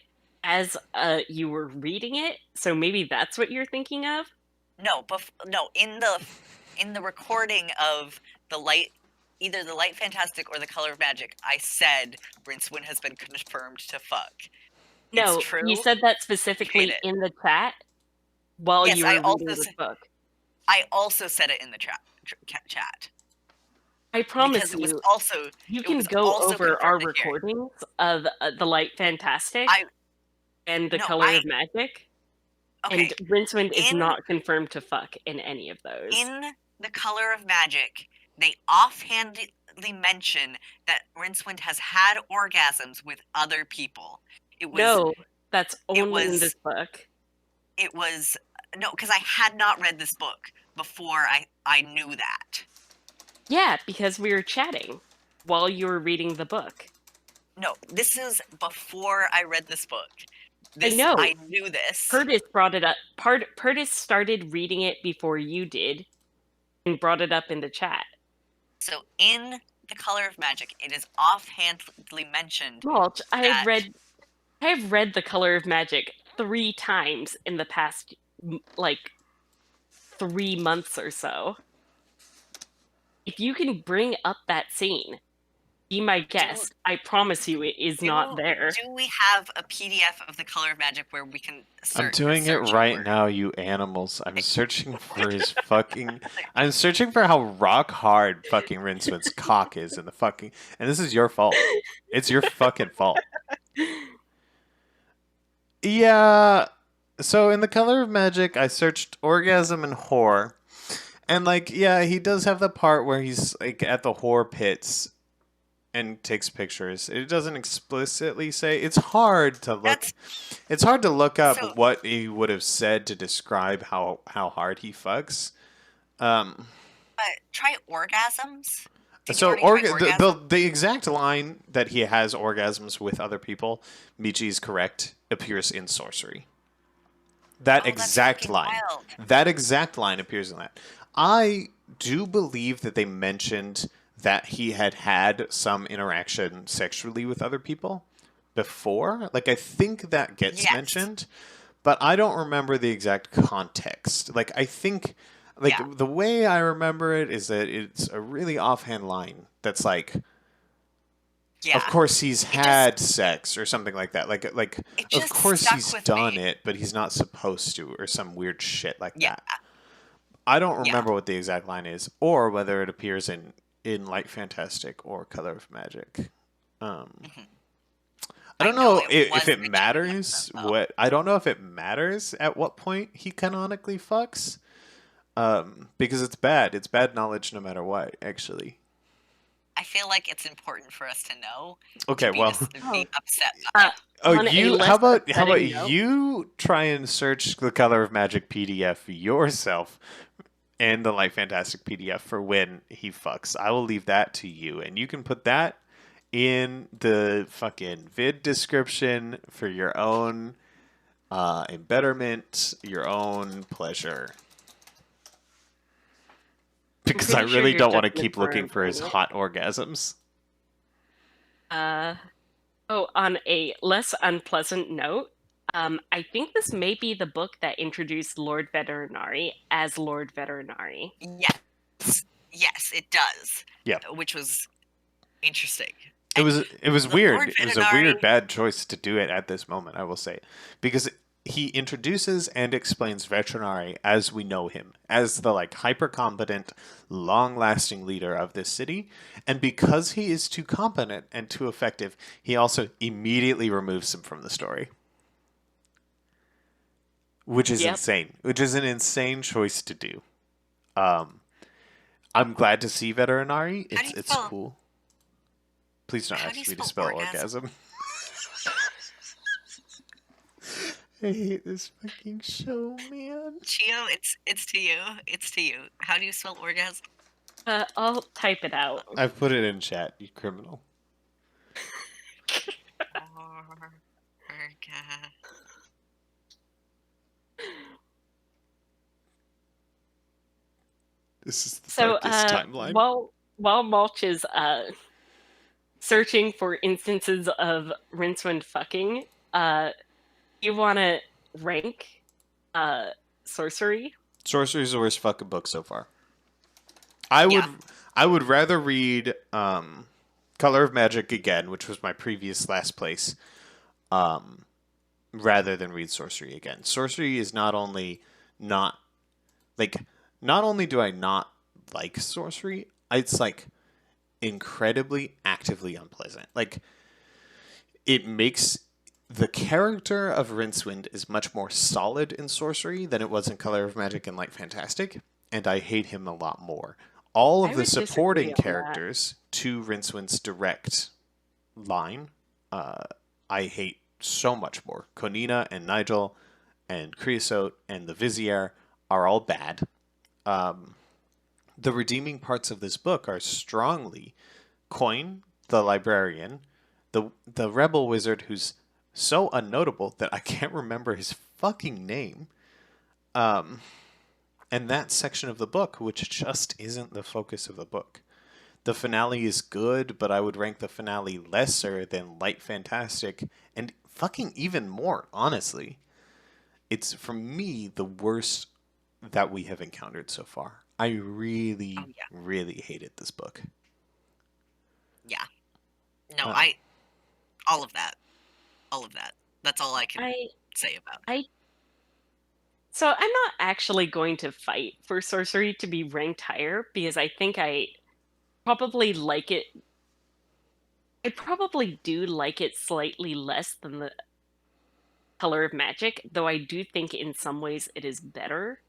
as you were reading it, so maybe that's what you're thinking of. No, in the recording of either the Light Fantastic or the Color of Magic, I said Rincewind has been confirmed to fuck. No, It's true. you said that specifically in the chat while you were reading the book. I also said it in the chat. I promise because you, you can go over our recordings of the Light Fantastic and the Color of Magic, and Rincewind is not confirmed to fuck in any of those. In the Color of Magic, they offhandedly mention that Rincewind has had orgasms with other people. No, that's only in this book. It was no, because I had not read this book before I knew that. Yeah, because we were chatting while you were reading the book. No, this is before I read this book. I know. I knew this. Purtis brought it up. Purtis started reading it before you did and brought it up in the chat. So in the Color of Magic, it is offhandedly mentioned. Mulch, I have read the Color of Magic 3 times in the past, like, 3 months or so. If you can bring up that scene, be my guest. I promise you it is not there. Do we have a PDF of the Color of Magic where we can search? I'm doing it right now, you animals. I'm searching for his fucking... I'm searching for how rock hard fucking Rincewind's cock is in the fucking... And this is your fault. It's your fucking fault. Yeah. So in the Color of Magic, I searched orgasm and whore. And like, yeah, he does have the part where he's like at the whore pits and takes pictures. It doesn't explicitly say. It's hard to look. It's hard to look up what he would have said to describe how hard he fucks. Try orgasms. So the exact line that he has orgasms with other people, Michi is correct, appears in Sourcery. That exact line. Wild. That exact line appears in that. I do believe that they mentioned that he had some interaction sexually with other people before. Like, I think that gets mentioned, but I don't remember the exact context. Like, I think, the way I remember it is that it's a really offhand line that's like, of course he's had sex or something like that. Like, of course he's done it, but he's not supposed to, or some weird shit like that. I don't remember what the exact line is, or whether it appears in Light Fantastic or Color of Magic. I don't know if it matters. I don't know if it matters at what point he canonically fucks, because it's bad. It's bad knowledge no matter what. Actually, I feel like it's important for us to know Okay, to be well, be upset by. Uh, oh, on a you. less How about upsetting note, you try and search the Color of Magic PDF yourself and the Light Fantastic PDF for when he fucks. I will leave that to you, and you can put that in the fucking vid description for your own embetterment, your own pleasure. I'm Because I pretty sure really your don't want to judgment's keep more looking for his important. hot orgasms. On a less unpleasant note, I think this may be the book that introduced Lord Veterinary as Lord Veterinary. Yes, yes, it does. Yeah. Which was interesting. It And was the weird. Lord It was a Veterinary, weird bad choice to do it at this moment, I will say. Because he introduces and explains Veterinary as we know him, as the like hyper competent, long lasting leader of this city. And because he is too competent and too effective, he also immediately removes him from the story. Which is Yep. insane. Which is an insane choice to do. I'm glad to see Veterinary. How do you It's spell- cool. Please don't how do you ask me to spell spell orgasm. I hate this fucking show, man. Chio, it's to you. It's to you. How do you spell orgasm? I'll type it out. I've put it in chat, you criminal. Orgasm. This is the So, darkest timeline. while Mulch is searching for instances of Rincewind fucking, you want to rank Sourcery? Sourcery is the worst fucking book so far. I would rather read Color of Magic again, which was my previous last place, rather than read Sourcery again. Sourcery is not only do I not like Sourcery, it's like incredibly actively unpleasant. Like it makes the character of Rincewind is much more solid in Sourcery than it was in Color of Magic and Light Fantastic, and I hate him a lot more. All of I the would supporting disagree on that. characters to Rincewind's direct line, I hate so much more. Konina and Nigel and Creosote and the Vizier are all bad. The redeeming parts of this book are strongly Coin, the librarian, the rebel wizard who's so unnotable that I can't remember his fucking name. And that section of the book, which just isn't the focus of the book. The finale is good, but I would rank the finale lesser than Light Fantastic, and fucking even more, honestly. It's, for me, the worst that we have encountered so far. I really, really hated this book. Yeah. No, Uh, all of that. All of that. That's all I can say about it. So I'm not actually going to fight for Sorcery to be ranked higher because I think I probably like it. I probably do like it slightly less than the Color of Magic, though I do think in some ways it is better,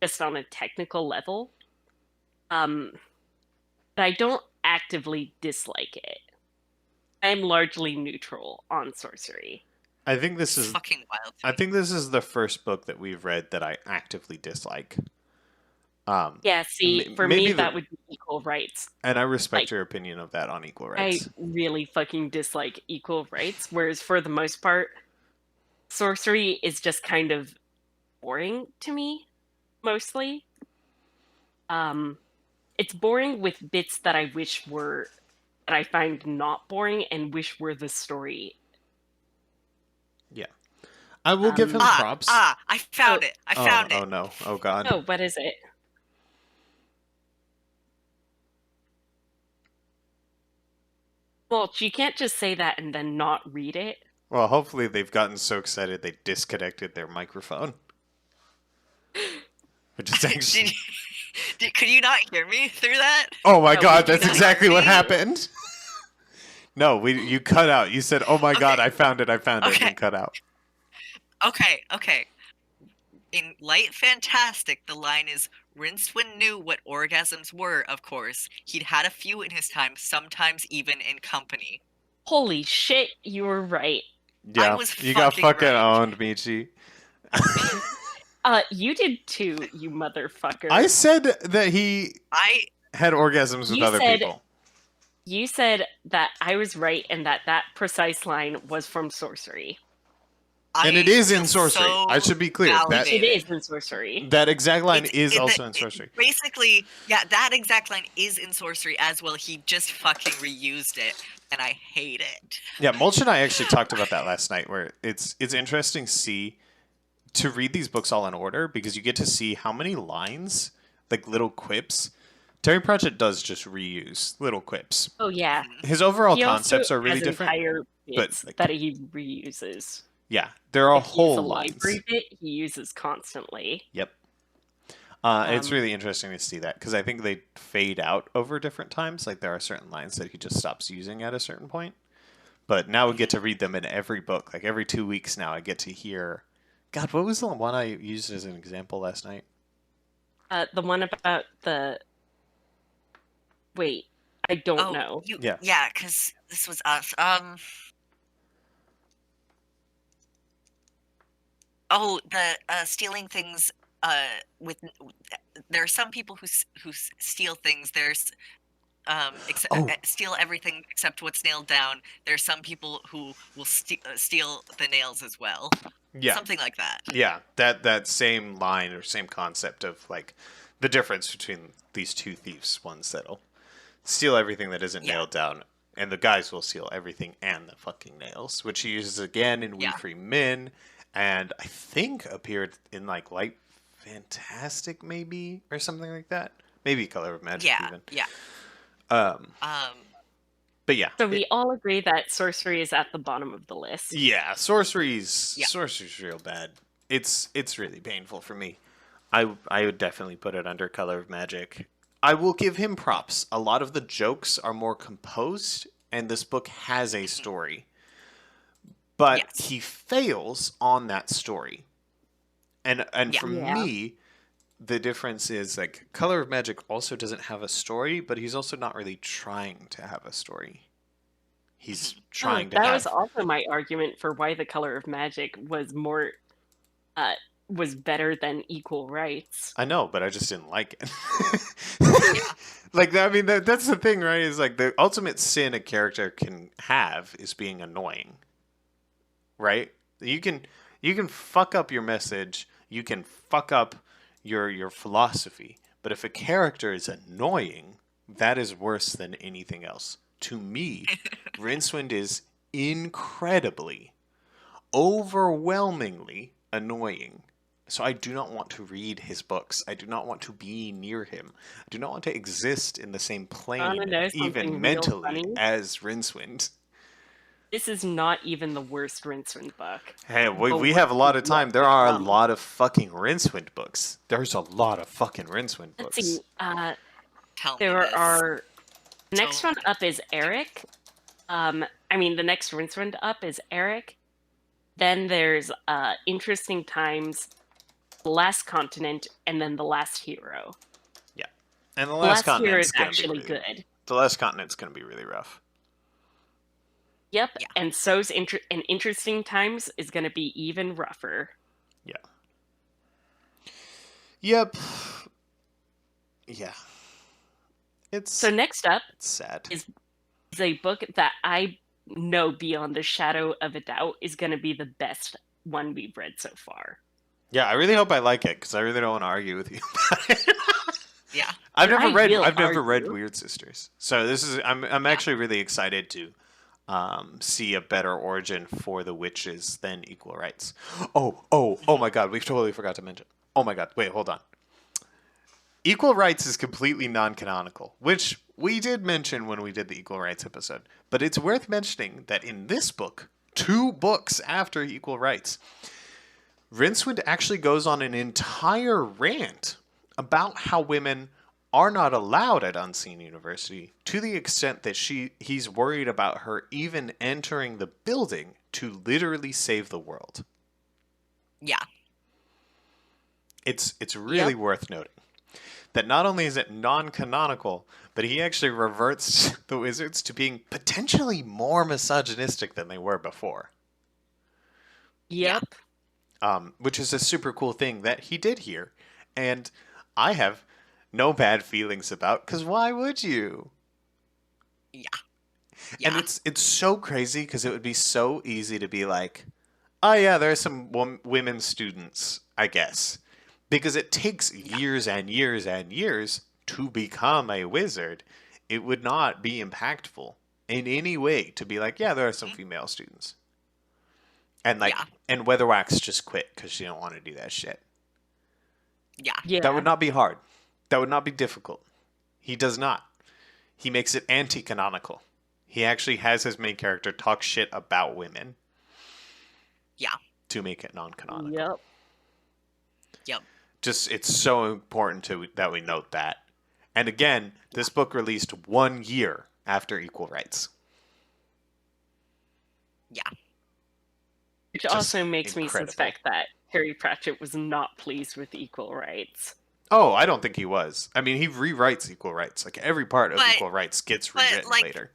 just on a technical level. But I don't actively dislike it. I'm largely neutral on Sorcery. I think this It's is fucking wild. I think this is the first book that we've read that I actively dislike. Yeah, see, for maybe me, that would be Equal Rights. And I respect Like, your opinion of that on Equal I Rights. really fucking dislike Equal Rights, whereas for the most part, Sorcery is just kind of boring to me, mostly. It's boring with bits that I wish were, that I find not boring and wish were the story. Yeah. I will give him props. I found it. I found it. Oh no. Oh god. Oh, what is it? Well, you can't just say that and then not read it. Well, hopefully they've gotten so excited they disconnected their microphone. Which is actually... Could you not hear me through that? Oh my No, god, we do that's not exactly hear what you. happened. No, you cut out. You said, "Oh my god, I found it," and cut out. Okay. In Light Fantastic, the line is, Rincewind knew what orgasms were, of course. He'd had a few in his time, sometimes even in company. Holy shit, you were right. I Yeah, was you got fucking fucking right. owned, Michi. You did too, you motherfucker. I said that he I had orgasms with You other said- people. You said that I was right and that precise line was from Sourcery. And it is in feel Sourcery. so I should be clear. That, validated. It is in Sourcery. that exact line It's is in also in Sourcery. Basically, yeah, that exact line is in Sourcery as well. He just fucking reused it, and I hate it. Yeah, Mulch and I actually talked about that last night, where it's interesting to read these books all in order, because you get to see how many lines, like little quips. Terry Pratchett does just reuse little quips. Oh yeah. His overall He also concepts are really has different. entire bits like- that he reuses. Yeah, there are If he has whole a lines. library bit he uses constantly. Yep. It's really interesting to see that, because I think they fade out over different times. Like, there are certain lines that he just stops using at a certain point. But now we get to read them in every book. Like, every 2 weeks now I get to hear... God, what was the one I used as an example last night? The one about the... Wait, I don't know. Yeah, because this was us. Oh, the stealing things. With there are some people who steal things. There's steal everything except what's nailed down. There are some people who will steal the nails as well. Yeah. Something like that. Yeah, that same line or same concept of, like, the difference between these two thieves. Ones that'll steal everything that isn't nailed down, and the guys will steal everything and the fucking nails, which he uses again in We Free Men, and I think appeared in, like, Light Fantastic, maybe, or something like that. Maybe Color of Magic, even. Yeah. But yeah. So we all agree that Sourcery is at the bottom of the list. Yeah, Sourcery's real bad. It's really painful for me. I would definitely put it under Color of Magic. I will give him props. A lot of the jokes are more composed, and this book has a story. But he fails on that story. And for me, the difference is, like, Color of Magic also doesn't have a story, but he's also not really trying to have a story. He's trying to have... That was also my argument for why The Color of Magic was more... was better than Equal Rights. I know, but I just didn't like it. Like, I mean, that's the thing, right? Is, like, the ultimate sin a character can have is being annoying. Right? You can fuck up your message, you can fuck up your philosophy, but if a character is annoying, that is worse than anything else. To me, Rincewind is incredibly, overwhelmingly annoying. So I do not want to read his books. I do not want to be near him. I do not want to exist in the same plane, even mentally, as Rincewind. This is not even the worst Rincewind book. Hey, we have a lot of time. There are a lot of fucking Rincewind books. There's a lot of fucking Rincewind books. Let's see. Tell there me this. are... The next one up is Eric. The next Rincewind up is Eric. Then there's Interesting Times, The Last Continent, and then The Last Hero. Yeah. And The Last Continent is actually good. The Last Continent's going to be really rough. Yep, and so's Interesting Times is going to be even rougher. Yeah. Yep. Yeah. So next up it's sad. is a book that I know beyond a shadow of a doubt is going to be the best one we've read so far. Yeah, I really hope I like it, because I really don't want to argue with you about it. Yeah. I've never read Weird Sisters. So I'm actually really excited to see a better origin for the witches than Equal Rights. Oh my god, we totally forgot to mention. Oh my god, wait, hold on. Equal Rights is completely non-canonical, which we did mention when we did the Equal Rights episode. But it's worth mentioning that in this book, 2 books after Equal Rights, Rincewind actually goes on an entire rant about how women are not allowed at Unseen University, to the extent that he's worried about her even entering the building to literally save the world. Yeah. It's really Yep. worth noting that not only is it non-canonical, but he actually reverts the wizards to being potentially more misogynistic than they were before. Yeah. Yep. Which is a super cool thing that he did here. And I have no bad feelings about, because why would you? Yeah. And Yeah. it's so crazy because it would be so easy to be like, oh yeah, there are some women students, I guess. Because it takes Yeah. years and years and years to become a wizard. It would not be impactful in any way to be like, yeah, there are some Mhm. female students. And like, Yeah. and Weatherwax just quit because she don't want to do that shit. Yeah. That would Yeah. not be hard. That would not be difficult. He does not. He makes it anti-canonical. He actually has his main character talk shit about women Yeah. to make it non-canonical. Yep. Yep. Just it's so important that we note that. And again, this book released 1 year after Equal Rights. Yeah. Which Just also makes me incredible. suspect that Harry Pratchett was not pleased with equal rights. Oh, I don't think he was. I mean, he rewrites Equal Rights. Like every part of But Equal Rights gets but rewritten like later.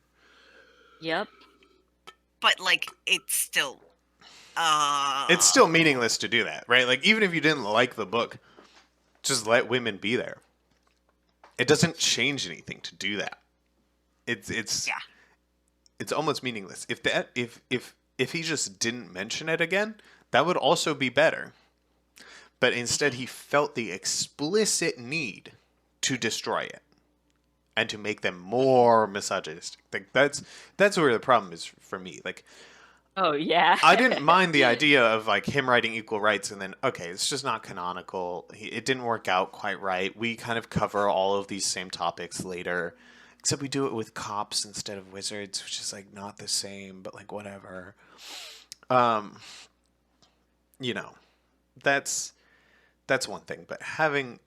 Yep. It's still It's still meaningless to do that, right? Like even if you didn't like the book, just let women be there. It doesn't change anything to do that. It's yeah. it's almost meaningless. If he just didn't mention it again, that would also be better. But instead he felt the explicit need to destroy it and to make them more misogynistic. Like that's where the problem is for me. Like Oh yeah. I didn't mind the idea of like him writing Equal Rights and then okay, it's just not canonical. It didn't work out quite right. We kind of cover all of these same topics later, except we do it with cops instead of wizards, which is like not the same, but like whatever. Um, you know, that's one thing, but having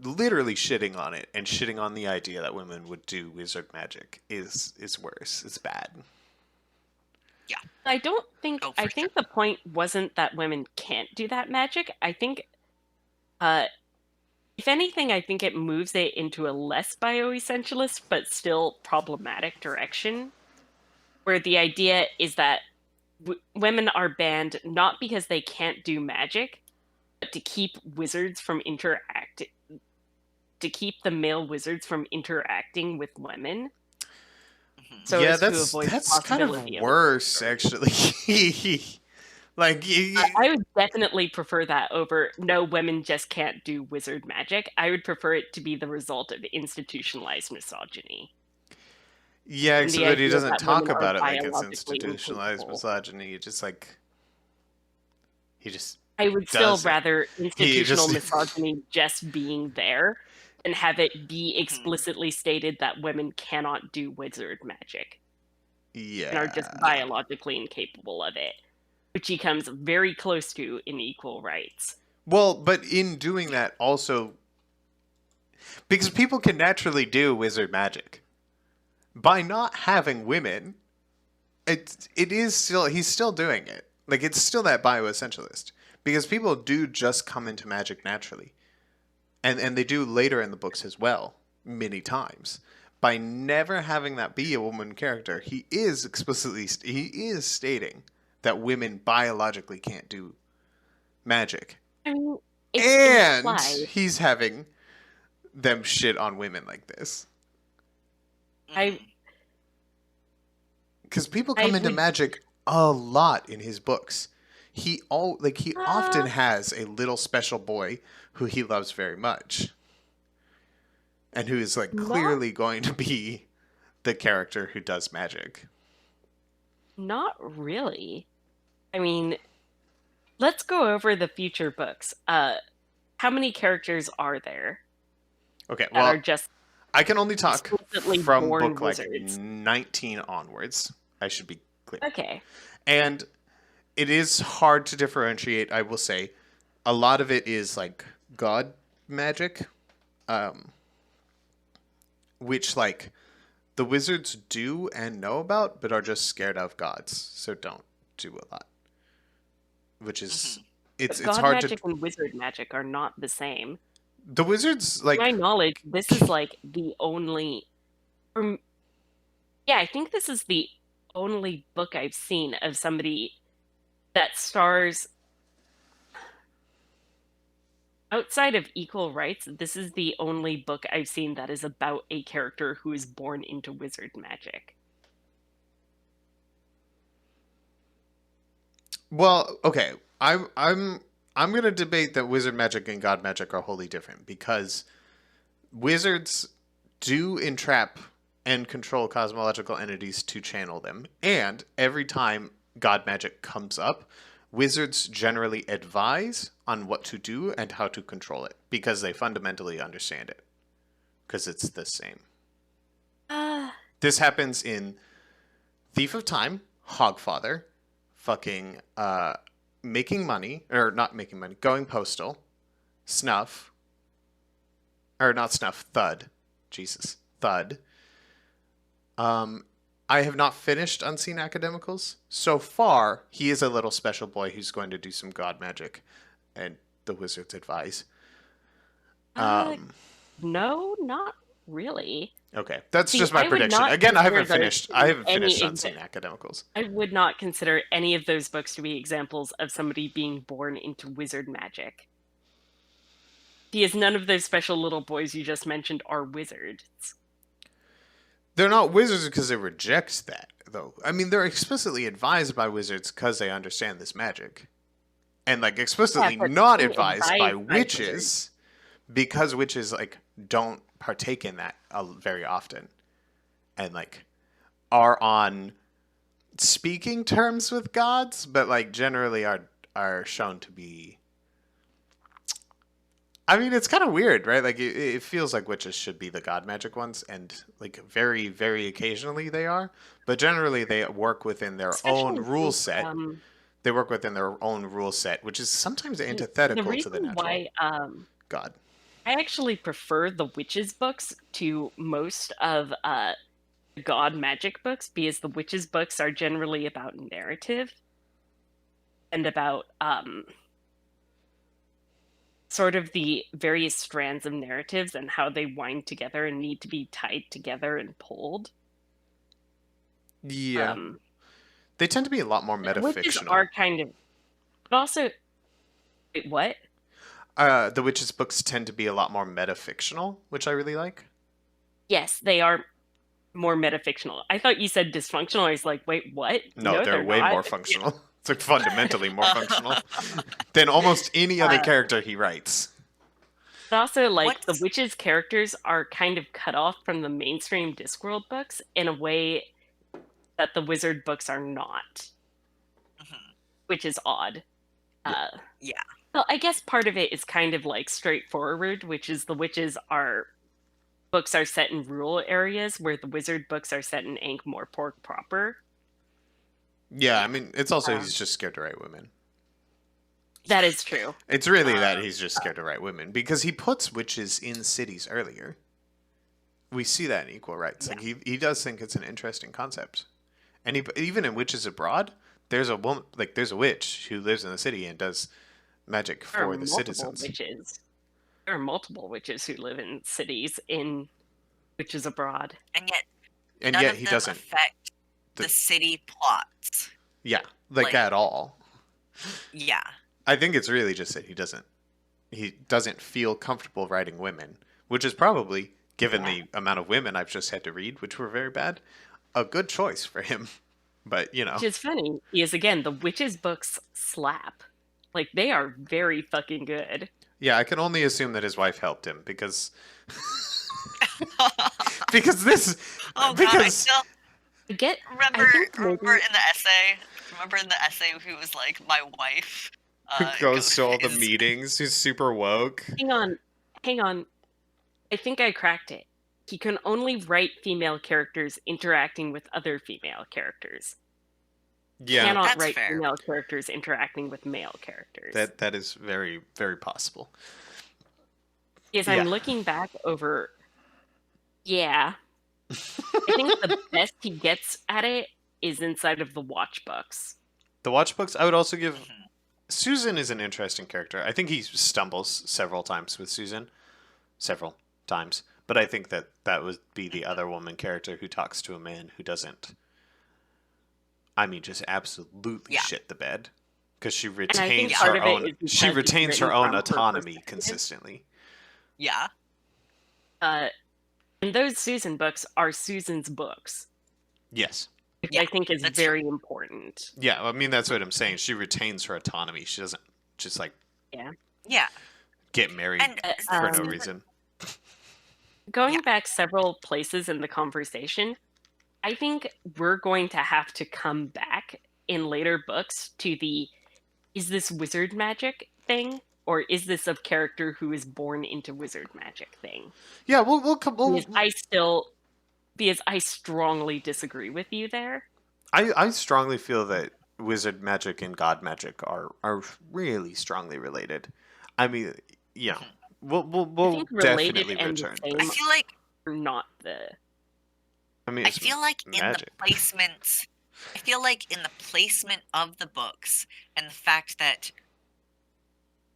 literally shitting on it and shitting on the idea that women would do wizard magic is worse. It's bad. Yeah. I don't think Oh, I for sure. think the point wasn't that women can't do that magic. I think uh if anything, I think it moves it into a less bioessentialist but still problematic direction, where the idea is that women are banned not because they can't do magic, but to keep wizards from to keep the male wizards from interacting with women, Mhm. so Yeah, as to avoid the that's kind of possibility of worse abuse. actually. like I would definitely prefer that over no, women just can't do wizard magic. I would prefer it to be the result of institutionalized misogyny yeah, and the except that he idea doesn't that women talk are about it like it's biologically institutionalized incapable. misogyny. It just like he just I would still does it. rather He institutional just misogyny just being there and have it be Mhm. explicitly stated that women cannot do wizard magic and are just yeah. Yeah. biologically incapable of it, which he comes very close to in Equal Rights. Well, but in doing Yeah. that also because people can naturally do wizard magic by not having women, it is still he's still doing it. Like it's still that bioessentialist because people do just come into magic naturally, and they do later in the books as well, many times. By never having that be a woman character, he is explicitly he is stating that women biologically can't do magic, I mean, it's and implied. he's having them shit on women like this I Mhm. because people I come into would magic a lot in his books. He often uh, has a little special boy who he loves very much, and who is like not clearly going to be the character who does magic. not really. I mean, let's go over the future books. How many characters are there Okay, that are well, just I can only talk explicitly from born book like wizards? 19 onwards. I should be clear. Okay. And it is hard to differentiate, I will say. A lot of it is like god magic, um, which like the wizards do and know about, but are just scared of gods, so don't do a lot. Which is Mhm. it's But it's god hard to magic and wizard magic are not the same. the wizards To like my knowledge, this is like the only, or yeah, I think this is the only book I've seen of somebody that stars outside of equal rights. This is the only book I've seen that is about a character who is born into wizard magic. well, okay. I'm going to debate that wizard magic and god magic are wholly different because wizards do entrap and control cosmological entities to channel them. And every time god magic comes up, wizards generally advise on what to do and how to control it because they fundamentally understand it. Because it's the same. Uh, This happens in Thief of Time, Hogfather, fucking making money, or not making money, going postal, Snuff, or not Snuff, Thud. Jesus. Thud. I have not finished Unseen Academicals. So far, he is a little special boy who's going to do some god magic, and the wizards advise. no, not really. Okay, that's See, just my I would prediction. not Again, I consider haven't those finished. to I be haven't finished any Unseen Academicals. I would not consider any of those books to be examples of somebody being born into wizard magic. Because none of those special little boys you just mentioned are wizards. They're not wizards because they reject that, though. I mean, they're explicitly advised by wizards because they understand this magic, and like explicitly but not being advised by advised by wizards. witches because witches like don't partake in that very often, and like are on speaking terms with gods, but like generally are shown to be. I mean, it's kind of weird, right? Like it feels like witches should be the god magic ones, and like very, very occasionally they are, but generally they work within their own Especially rule since, set. They work within their own rule set, which is sometimes the antithetical to the reason natural why god. I actually prefer the witches books to most of the god magic books, because the witches books are generally about narrative and about sort of the various strands of narratives and how they wind together and need to be tied together and pulled. Yeah, they tend to be a lot more Witches metafictional. are kind of, but also, wait, what? The witches books tend to be a lot more metafictional, which I really like. Yes, they are more metafictional. I thought you said dysfunctional. I was like, wait, what? No, they're way not. more functional. It's like fundamentally more functional than almost any other character he writes. But also, like, the What's witches' characters are kind of cut off from the mainstream Discworld books in a way that the wizard books are not, which is odd. yeah. Well, I guess part of it is kind of like straightforward, which is the witches are books are set in rural areas, where the wizard books are set in Ankh-Morpork proper. Yeah, I mean, it's also he's just scared to write women. That is true. It's really that he's just scared to write women because he puts witches in cities earlier. We see that in Equal Rights. Yeah. Like he does think it's an interesting concept, and even in Witches Abroad, there's a woman, like there's a witch who lives in the city and does magic There are for the multiple citizens. witches. There are multiple witches who live in cities in Witches Abroad. And yet And none yet of he them doesn't. affect the city plots. Yeah, like Like- at all. Yeah. I think it's really just that he doesn't feel comfortable writing women, which is probably, given the amount of women I've just had to read, which were very bad, a good choice for him. But, you know. Which is funny, because again, the witches books slap. Like, they are very fucking good. Yeah, I can only assume that his wife helped him because because this Oh god, I because still Remember remember in the essay. Remember in the essay who was like my wife. who goes to all the is- meetings, who's super woke. hang on. I think I cracked it. He can only write female characters interacting with other female characters. Yeah, Cannot That's write fair. female characters interacting with male characters. that is very, very possible. Because yeah. I'm looking back over. Yeah. I think the best he gets at it is inside of the watch books. The watch books, I would also give Susan is an interesting character. I think he stumbles several times with Susan, several times. But I think that that would be the other woman character who talks to a man who doesn't. I mean, just absolutely Yeah. shit the bed because she And I think retains part her of it own. is because She it's retains her written own from her autonomy perspective. consistently. Yeah. Uh, and those Susan books are Susan's books, Yes. which Yeah. I think is That's true. very important. Yeah. I mean, that's what I'm saying. She retains her autonomy. She doesn't just like Yeah. Yeah. get married And for no Um, reason. Going Yeah. back several places in the conversation, I think we're going to have to come back in later books to the is this wizard magic thing, or is this a character who is born into wizard magic thing? Yeah. We'll come. Because I strongly disagree with you there. I strongly feel that wizard magic and god magic are really strongly related. I mean, yeah, Mhm. we'll I think related definitely and the return. I same feel like are not the I mean, I it's feel like in the magic. placements, I feel like in the placement of the books and the fact that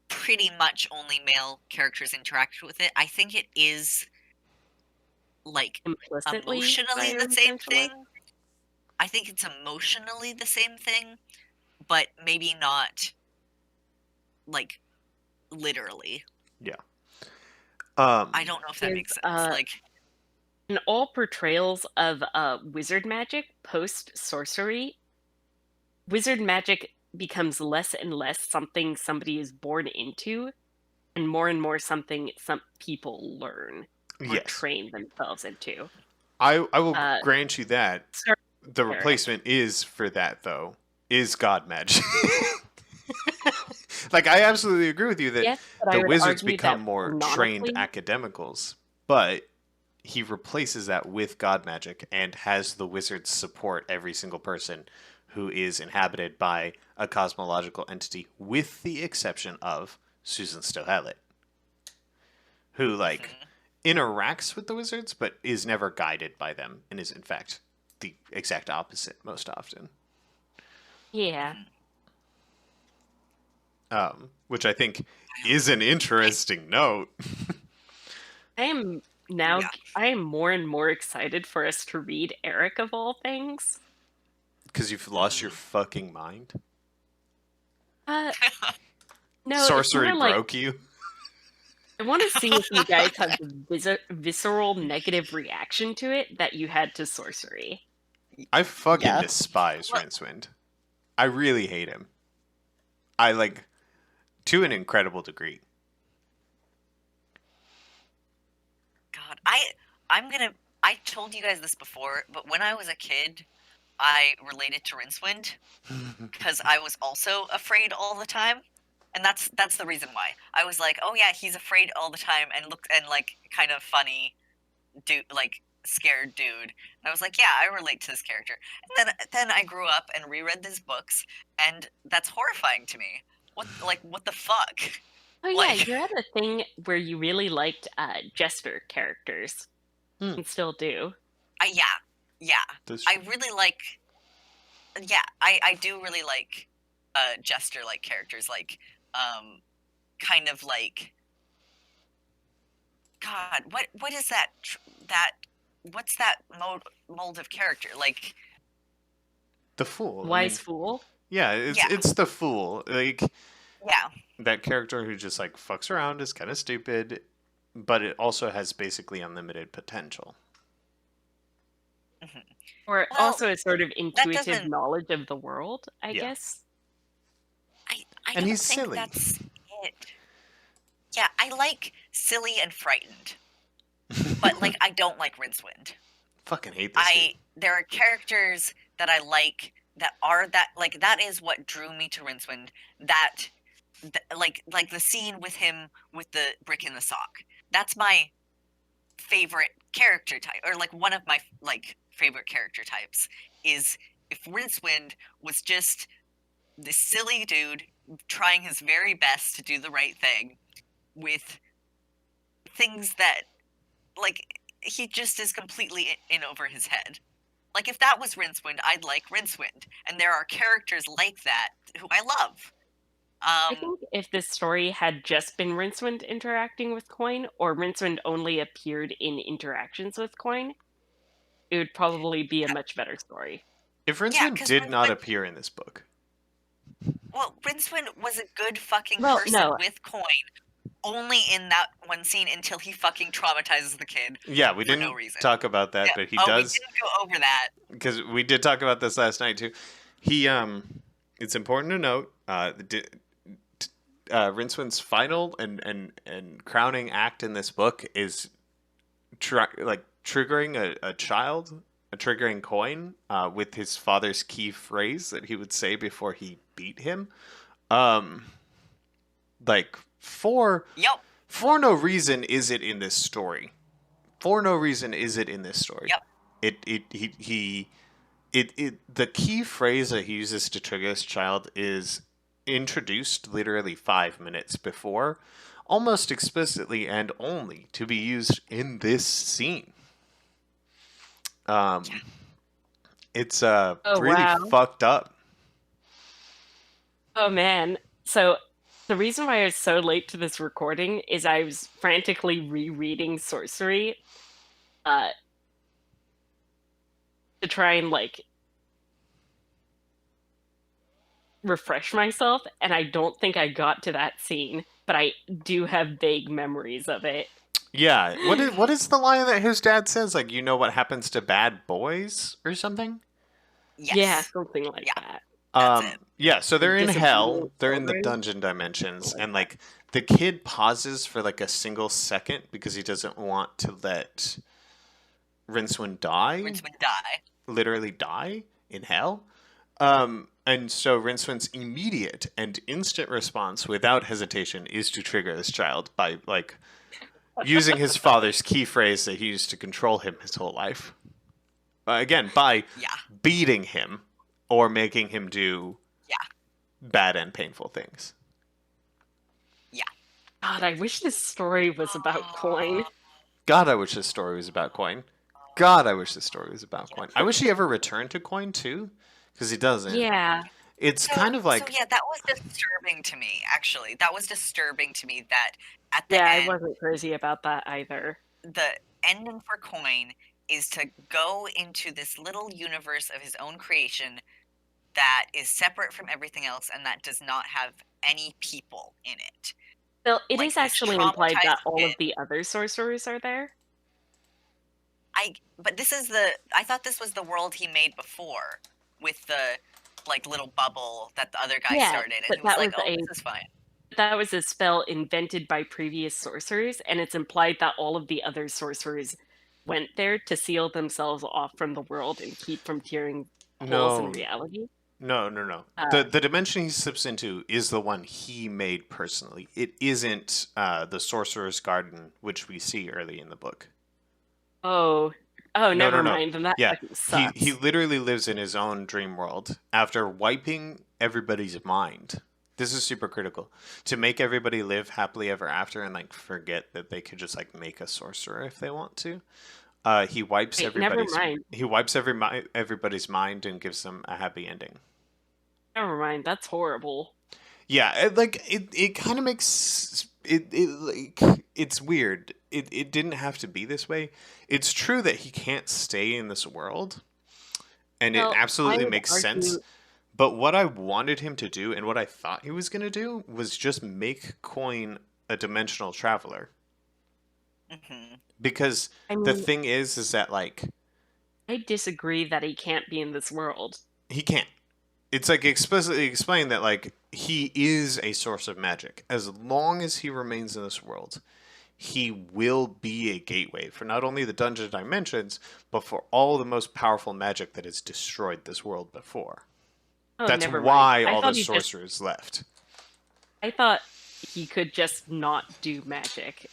pretty much only male characters interact with it, I think it is like implicitly emotionally the higher same potential. thing. I think it's emotionally the same thing, but maybe not like literally. Yeah. I don't know if that Is makes sense. Like, in all portrayals of wizard magic post sorcery, wizard magic becomes less and less something somebody is born into, and more something some people learn or yes, train themselves into. I will Uh, grant you that Sorry, the Eric. replacement is for that though is god magic. Like I absolutely agree with you that Yes, but I the would wizards argue become that more trained canonically, academicals, but he replaces that with god magic and has the wizards support every single person who is inhabited by a cosmological entity, with the exception of Susan Stohalit, who like mhm. interacts with the wizards but is never guided by them and is in fact the exact opposite most often. yeah. Which I think is an interesting note. I am Yeah. I am more and more excited for us to read Eric of all things. Because you've lost your Mhm. fucking mind. Uh, no, it's Sorcery more like broke you. I want to see if you guys have the visceral negative reaction to it that you had to sorcery. I fucking Yeah. despise Well- Rincewind. I really hate him. I like to an incredible degree. God, I told you guys this before, but when I was a kid, I related to Rincewind because I was also afraid all the time. And that's the reason why. I was like, "Oh yeah, he's afraid all the time and look and like kind of funny dude, like scared dude." And I was like, "Yeah, I relate to this character." And then I grew up and reread these books, and that's horrifying to me. What the fuck? Oh yeah, Like, you had a thing where you really liked jester characters, Hmm. and still do. yeah. That's I true. really like yeah, I do really like jester like characters like kind of like God, what is that what's that mold of character? Like The fool. I Wise mean, fool. yeah, yeah, it's the fool. Like yeah. that character who just like fucks around, is kind of stupid, but it also has basically unlimited potential. Mhm. Or Well, also a sort of that intuitive doesn't knowledge of the world, I Yeah. guess. I And don't he's think silly. that's it. Yeah, I like silly and frightened, but like I don't like Rincewind. Fucking hate this dude. There are characters that I like that are that like that is what drew me to Rincewind. That like the scene with him with the brick in the sock. That's my favorite character type, or like one of my like favorite character types is if Rincewind was just this silly dude trying his very best to do the right thing with things that like he just is completely in over his head. Like if that was Rincewind, I'd like Rincewind, and there are characters like that who I love. I think if this story had just been Rincewind interacting with Coin, or Rincewind only appeared in interactions with Coin, it would probably be a much better story. If Yeah, Rincewind because did not appear in this book, Rincewind was a good fucking Well, person no. with Coin, only in that one scene until he fucking traumatizes the kid yeah, we for no didn't reason. talk about that, Yeah. but he Oh, we does, didn't go over that. because we did talk about this last night too. He it's important to note Rincewind's final and crowning act in this book is triggering a child, a triggering Coin with his father's key phrase that he would say before he beat him. Like for Yep. for no reason is it in this story. For no reason is it in this story. Yep. The key phrase that he uses to trigger this child is introduced literally 5 minutes before, almost explicitly and only to be used in this scene. It's Oh, really wow. fucked up. Oh, man. So the reason why I was so late to this recording is I was frantically rereading Sourcery to try and, like, refresh myself, and I don't think I got to that scene, but I do have vague memories of it. Yeah, what is the line that his dad says? Like, you know what happens to bad boys or something? Yes. Yeah, something like Yeah. that. That's it. Yeah, so they're in hell, Disobedient they're in the children. dungeon dimensions, and like the kid pauses for like a single second because he doesn't want to let Rincewind die, Rincewind die. literally die in hell. And so Rincewind's immediate and instant response without hesitation is to trigger this child by like using his father's key phrase that he used to control him his whole life. Again, by Yeah. beating him or making him do bad and painful things. Yeah. God, I wish this story was about Coin. God, I wish this story was about Coin. God, I wish this story was about Coin. I wish he ever returned to Coin too, because he doesn't. Yeah. It's kind of like So yeah, that was disturbing to me, actually. That was disturbing to me that at the Yeah, I end, wasn't crazy about that either. the ending for Coin is to go into this little universe of his own creation that is separate from everything else and that does not have any people in it. Well, it Like is this actually implied that traumatized all of kid. the other sorcerers are there. But this is I thought this was the world he made before with the like little bubble that the other guy Yeah, started, and but it was that like, was oh, a this is fine. that was a spell invented by previous sorcerers, and it's implied that all of the other sorcerers went there to seal themselves off from the world and keep from tearing holes in no, reality. no. Uh, The dimension he slips into is the one he made personally. It isn't the Sorcerer's Garden, which we see early in the book. oh, never No. mind. Then that Yeah, fucking he sucks. literally lives in his own dream world after wiping everybody's mind. This is super critical to make everybody live happily ever after and like forget that they could just like make a sorcerer if they want to. He wipes Wait, never everybody's mind. everybody's mind and gives them a happy ending. Never mind. That's horrible. Yeah, it kind of makes it like it's weird. It didn't have to be this way. It's true that he can't stay in this world, and it Well, I absolutely would makes sense. argue. But what I wanted him to do and what I thought he was going to do was just make Coin a dimensional traveler. Hmm. Because I the mean, thing is that like I disagree that he can't be in this world. he can't. It's like explicitly explained that like he is a source of magic. As long as he remains in this world, he will be a gateway for not only the dungeon dimensions, but for all the most powerful magic that has destroyed this world before. Oh, That's never mind. why all the sorcerers left. I thought he could just not do magic.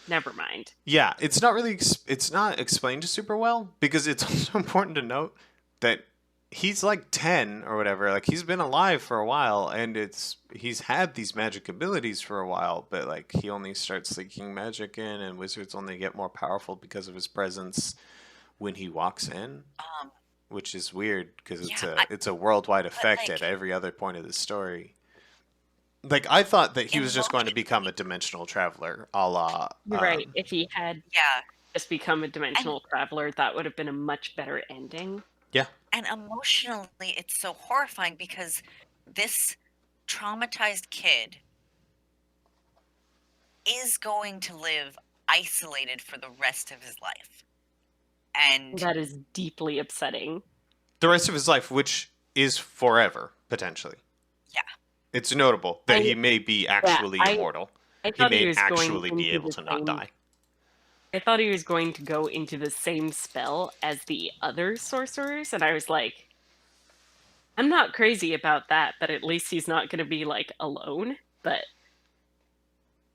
Never mind. Yeah, it's not really it's not explained super well because it's also important to note that he's like 10 or whatever. Like he's been alive for a while and he's had these magic abilities for a while, but like he only starts leaking magic in and wizards only get more powerful because of his presence when he walks in, which is weird because it's Yeah, it's a worldwide effect like at every other point of the story. Like, I thought that he was just going to become a Emotionally, dimensional traveler, a la, You're right. If he had yeah. just become a And dimensional traveler, that would have been a much better ending. yeah, and emotionally, it's so horrifying because this traumatized kid is going to live isolated for the rest of his life. And That is deeply upsetting. the rest of his life, which is forever, potentially. yeah, It's notable that I he may be yeah, actually immortal. I He thought he may was going actually be into able the to not same die. I thought he was going to go into the same spell as the other sorcerers, and I was like, I'm not crazy about that, but at least he's not going to be like alone. But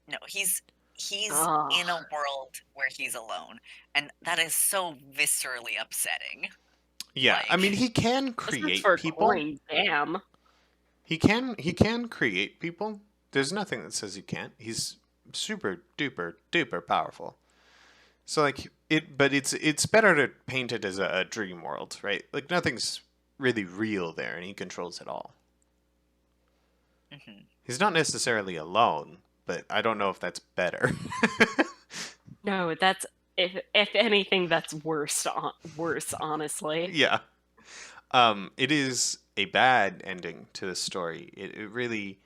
no, he's oh, in a world where he's alone, and that is so viscerally upsetting. Yeah, I mean, Like, he can this is create for people. coin. Damn. He can create people. There's nothing that says he can't. He's super duper duper powerful. So like but it's better to paint it as a dream world, right? Like nothing's really real there, and he controls it all. mhm. He's not necessarily alone, but I don't know if that's better. No, that's if anything, that's worse. Worse, honestly. Yeah. It is a bad ending to the story. It really,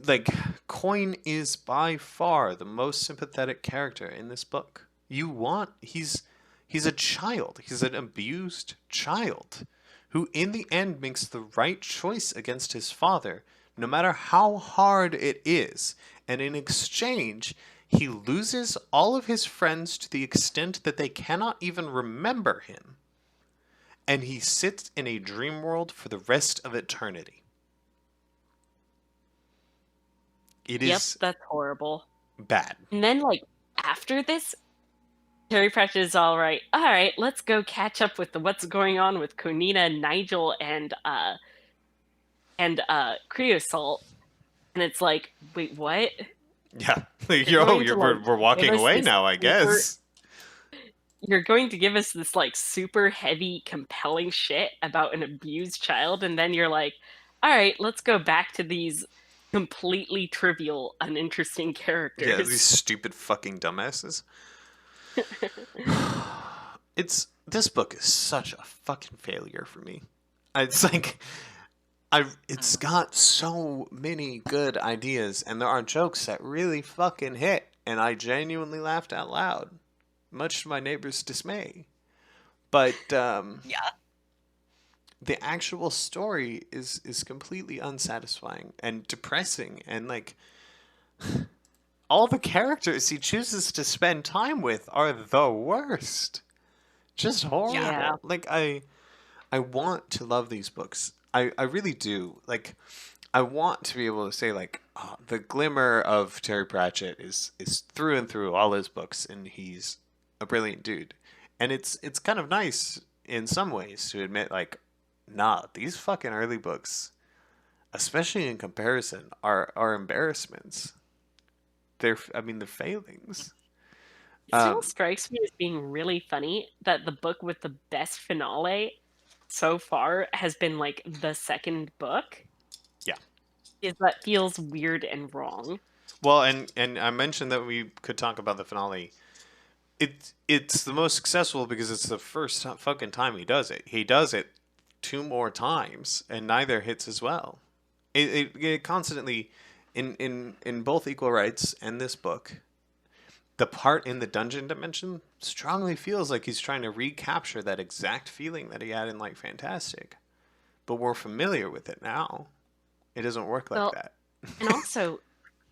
like, Coin is by far the most sympathetic character in this book. He's a child. He's an abused child who in the end makes the right choice against his father, no matter how hard it is. And in exchange, he loses all of his friends to the extent that they cannot even remember him. And he sits in a dream world for the rest of eternity. It Yep, is that's horrible. bad. And then like after this, Terry Pratchett is all right. All right, let's go catch up with what's going on with Konina, Nigel, and Creosote. And it's like, wait, what? Yeah. Like, You're going to like we're give walking us away this now, I super guess. you're going to give us this like super heavy, compelling shit about an abused child, and then you're like, all right, let's go back to these completely trivial, uninteresting Yeah, these characters. stupid fucking dumbasses. This book is such a fucking failure for me. It's like it's Mm. got so many good ideas, and there are jokes that really fucking hit, and I genuinely laughed out loud, much to my neighbor's dismay. But Yeah, the actual story is completely unsatisfying and depressing, and like all the characters he chooses to spend time with are the worst. Just yeah, Yeah. horrible. Like I want to love these books. I really do. Like I want to be able to say like the glimmer of Terry Pratchett is through and through all his books, and he's a brilliant dude. And it's kind of nice in some ways to admit like, nah, these fucking early books, especially in comparison, are embarrassments. They're failings. It still Um, strikes me as being really funny that the book with the best finale so far has been like the second book. yeah. Is that feels weird and wrong. Well, and I mentioned that we could talk about the finale. It's the most successful because it's the first fucking time he does it. He does it two more times, and neither hits as well. It constantly, in both Equal Rights and this book, the part in the dungeon dimension strongly feels like he's trying to recapture that exact feeling that he had in like Fantastic, but we're familiar with it now. It doesn't work like Well, that. and also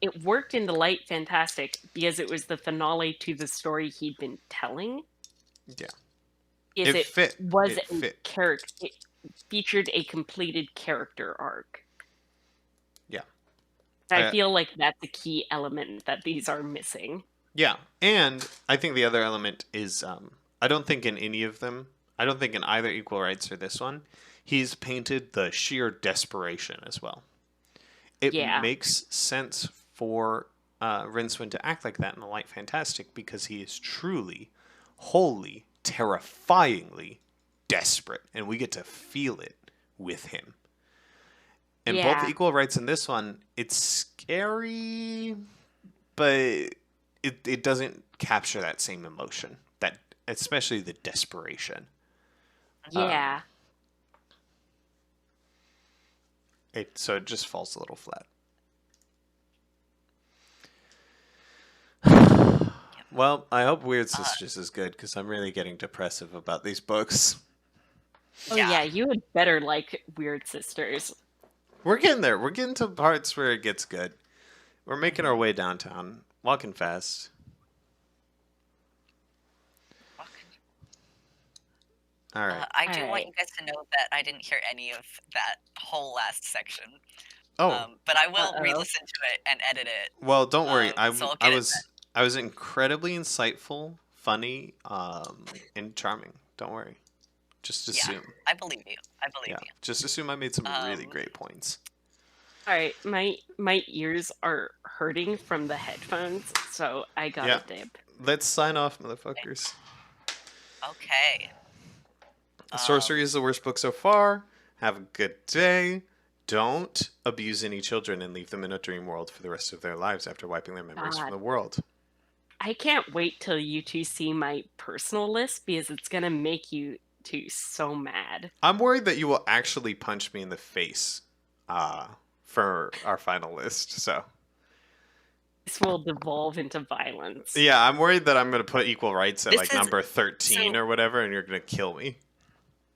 it worked in the light fantastic because it was the finale to the story he'd been telling. Yeah, Is it it fit. was It a fit. character it featured a completed character arc. Yeah. I I, feel like that's a key element that these are missing. Yeah, and I think the other element is I don't think in any of them, I don't think in either Equal Rights or this one, he's painted the sheer desperation as well. It Yeah. makes sense for Rincewind to act like that in the Light Fantastic because he is truly, wholly, terrifyingly desperate, and we get to feel it with him. And both Yeah. equal rights in this one, it's scary, but it doesn't capture that same emotion, that especially the desperation. Yeah. So it just falls a little flat. Well, I hope Weird Sisters is good because I'm really getting depressive about these books. Oh yeah, you had better like Weird Sisters. We're getting there. We're getting to parts where it gets good. We're making our way downtown, walking fast. All right. I do All want right. you guys to know that I didn't hear any of that whole last section. Oh, But I will Uh-oh. re-listen to it and edit it. well, don't worry. So I'll get it then. I was incredibly insightful, funny, and charming. Don't worry. Just assume. I believe you. I believe you. Just assume I made some really great points. All right, my ears are hurting from the headphones, so I gotta dip. Let's sign off, motherfuckers. Okay. Sourcery is the worst book so far. Have a good day. Don't abuse any children and leave them in a dream world for the rest of their lives after wiping their memories from the world. I can't wait till you two see my personal list because it's gonna make you two so mad. I'm worried that you will actually punch me in the face for our final list. So This will devolve into violence. yeah, I'm worried that I'm going to put equal rights at This like is- number 13 so- or whatever, and you're going to kill me.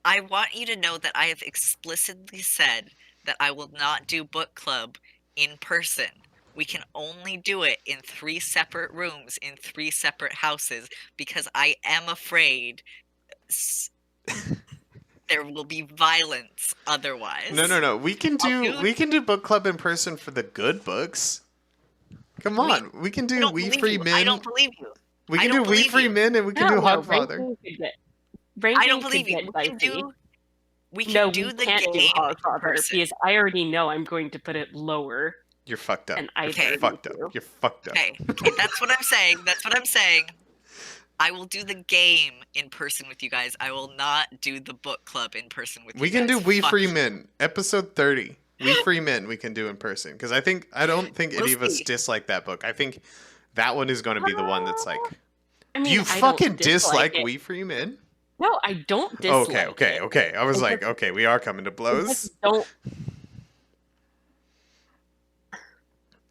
I want you to know that I have explicitly said that I will not do book club in person. We can only do it in 3 separate rooms in 3 separate houses because I am afraid there will be violence otherwise. No. We can do book club in person for the good books. Come on, we can do We Free Men. I don't believe you. We can do We Free Men, and we can do Hogfather. I don't believe you. We can do the can't game do in Hogfather person. because I already know I'm going to put it lower. You're fucked up. And You're fucked up. You're fucked up. Okay, that's what I'm saying. That's what I'm saying. I will do the game in person with you guys. I will not do the book club in person with you guys. We can do We Fuck Free you. Men, episode 30. We Free Men we can do in person. Because I don't think any of us see. dislike that book. I think that one is going to be the one that's like, I mean, you I don't fucking dislike it. We Free Men? No, I don't dislike it. Okay. I was like, okay, we are coming to I blows. just don't.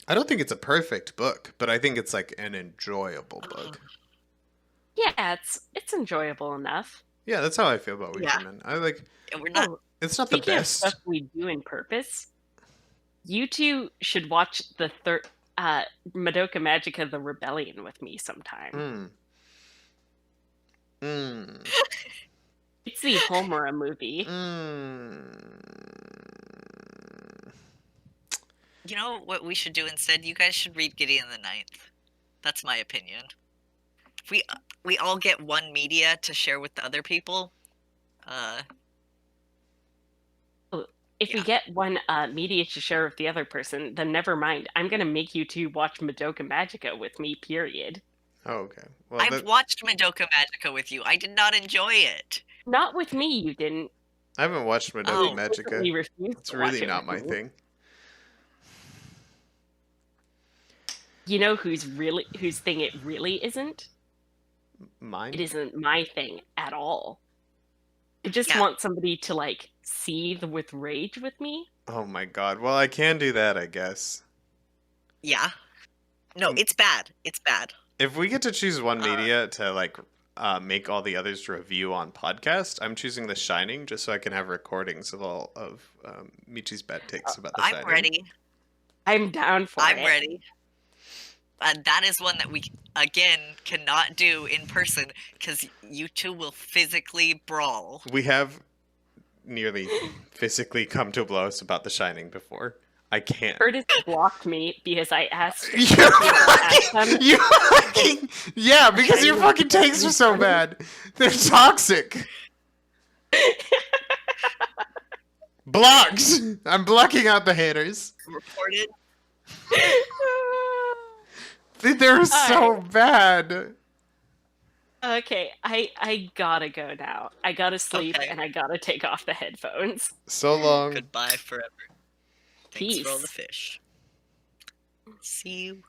I don't think it's a perfect book, but I think it's like an enjoyable book. Yeah, it's enjoyable enough. Yeah, that's how I feel about We Yeah. Free Men. I like, And we're not. Oh, it's not the speaking of best. stuff we do in purpose, you two should watch the Madoka Magica: The Rebellion with me sometime. It's the Homura movie. You know what we should do instead? You guys should read Gideon the Ninth. That's my opinion. We all get one media to share with the other people. If we get one media to share with the other person, then never mind. I'm gonna make you two watch Madoka Magica with me. Period. Oh, okay. Well, I've watched Madoka Magica with you. I did not enjoy it. Not with me. You didn't. I haven't watched Madoka Magica. You refused It's to watch really it not with my me. thing. You know whose thing it really isn't? Mine? It isn't my thing at all. I just Yeah. want somebody to like seethe with rage with me. Oh my god. Well, I can do that, I guess. Yeah. No, it's bad. It's bad. If we get to choose one media to like make all the others review on podcast, I'm choosing The Shining just so I can have recordings of all of Michi's bad takes about The Shining. I'm ready. I'm down for it. I'm ready. And that is one that we, again, cannot do in person because you two will physically brawl. We have nearly physically come to blows about The Shining before. I can't. Curtis blocked me because I asked. Yeah, because your fucking takes are so bad. They're toxic. Blocked. I'm blocking out the haters. Reported. They're so bad. Okay, I gotta go now. I gotta sleep Okay. and I gotta take off the headphones. So long. Goodbye forever. Thanks for all the Peace. fish. See you.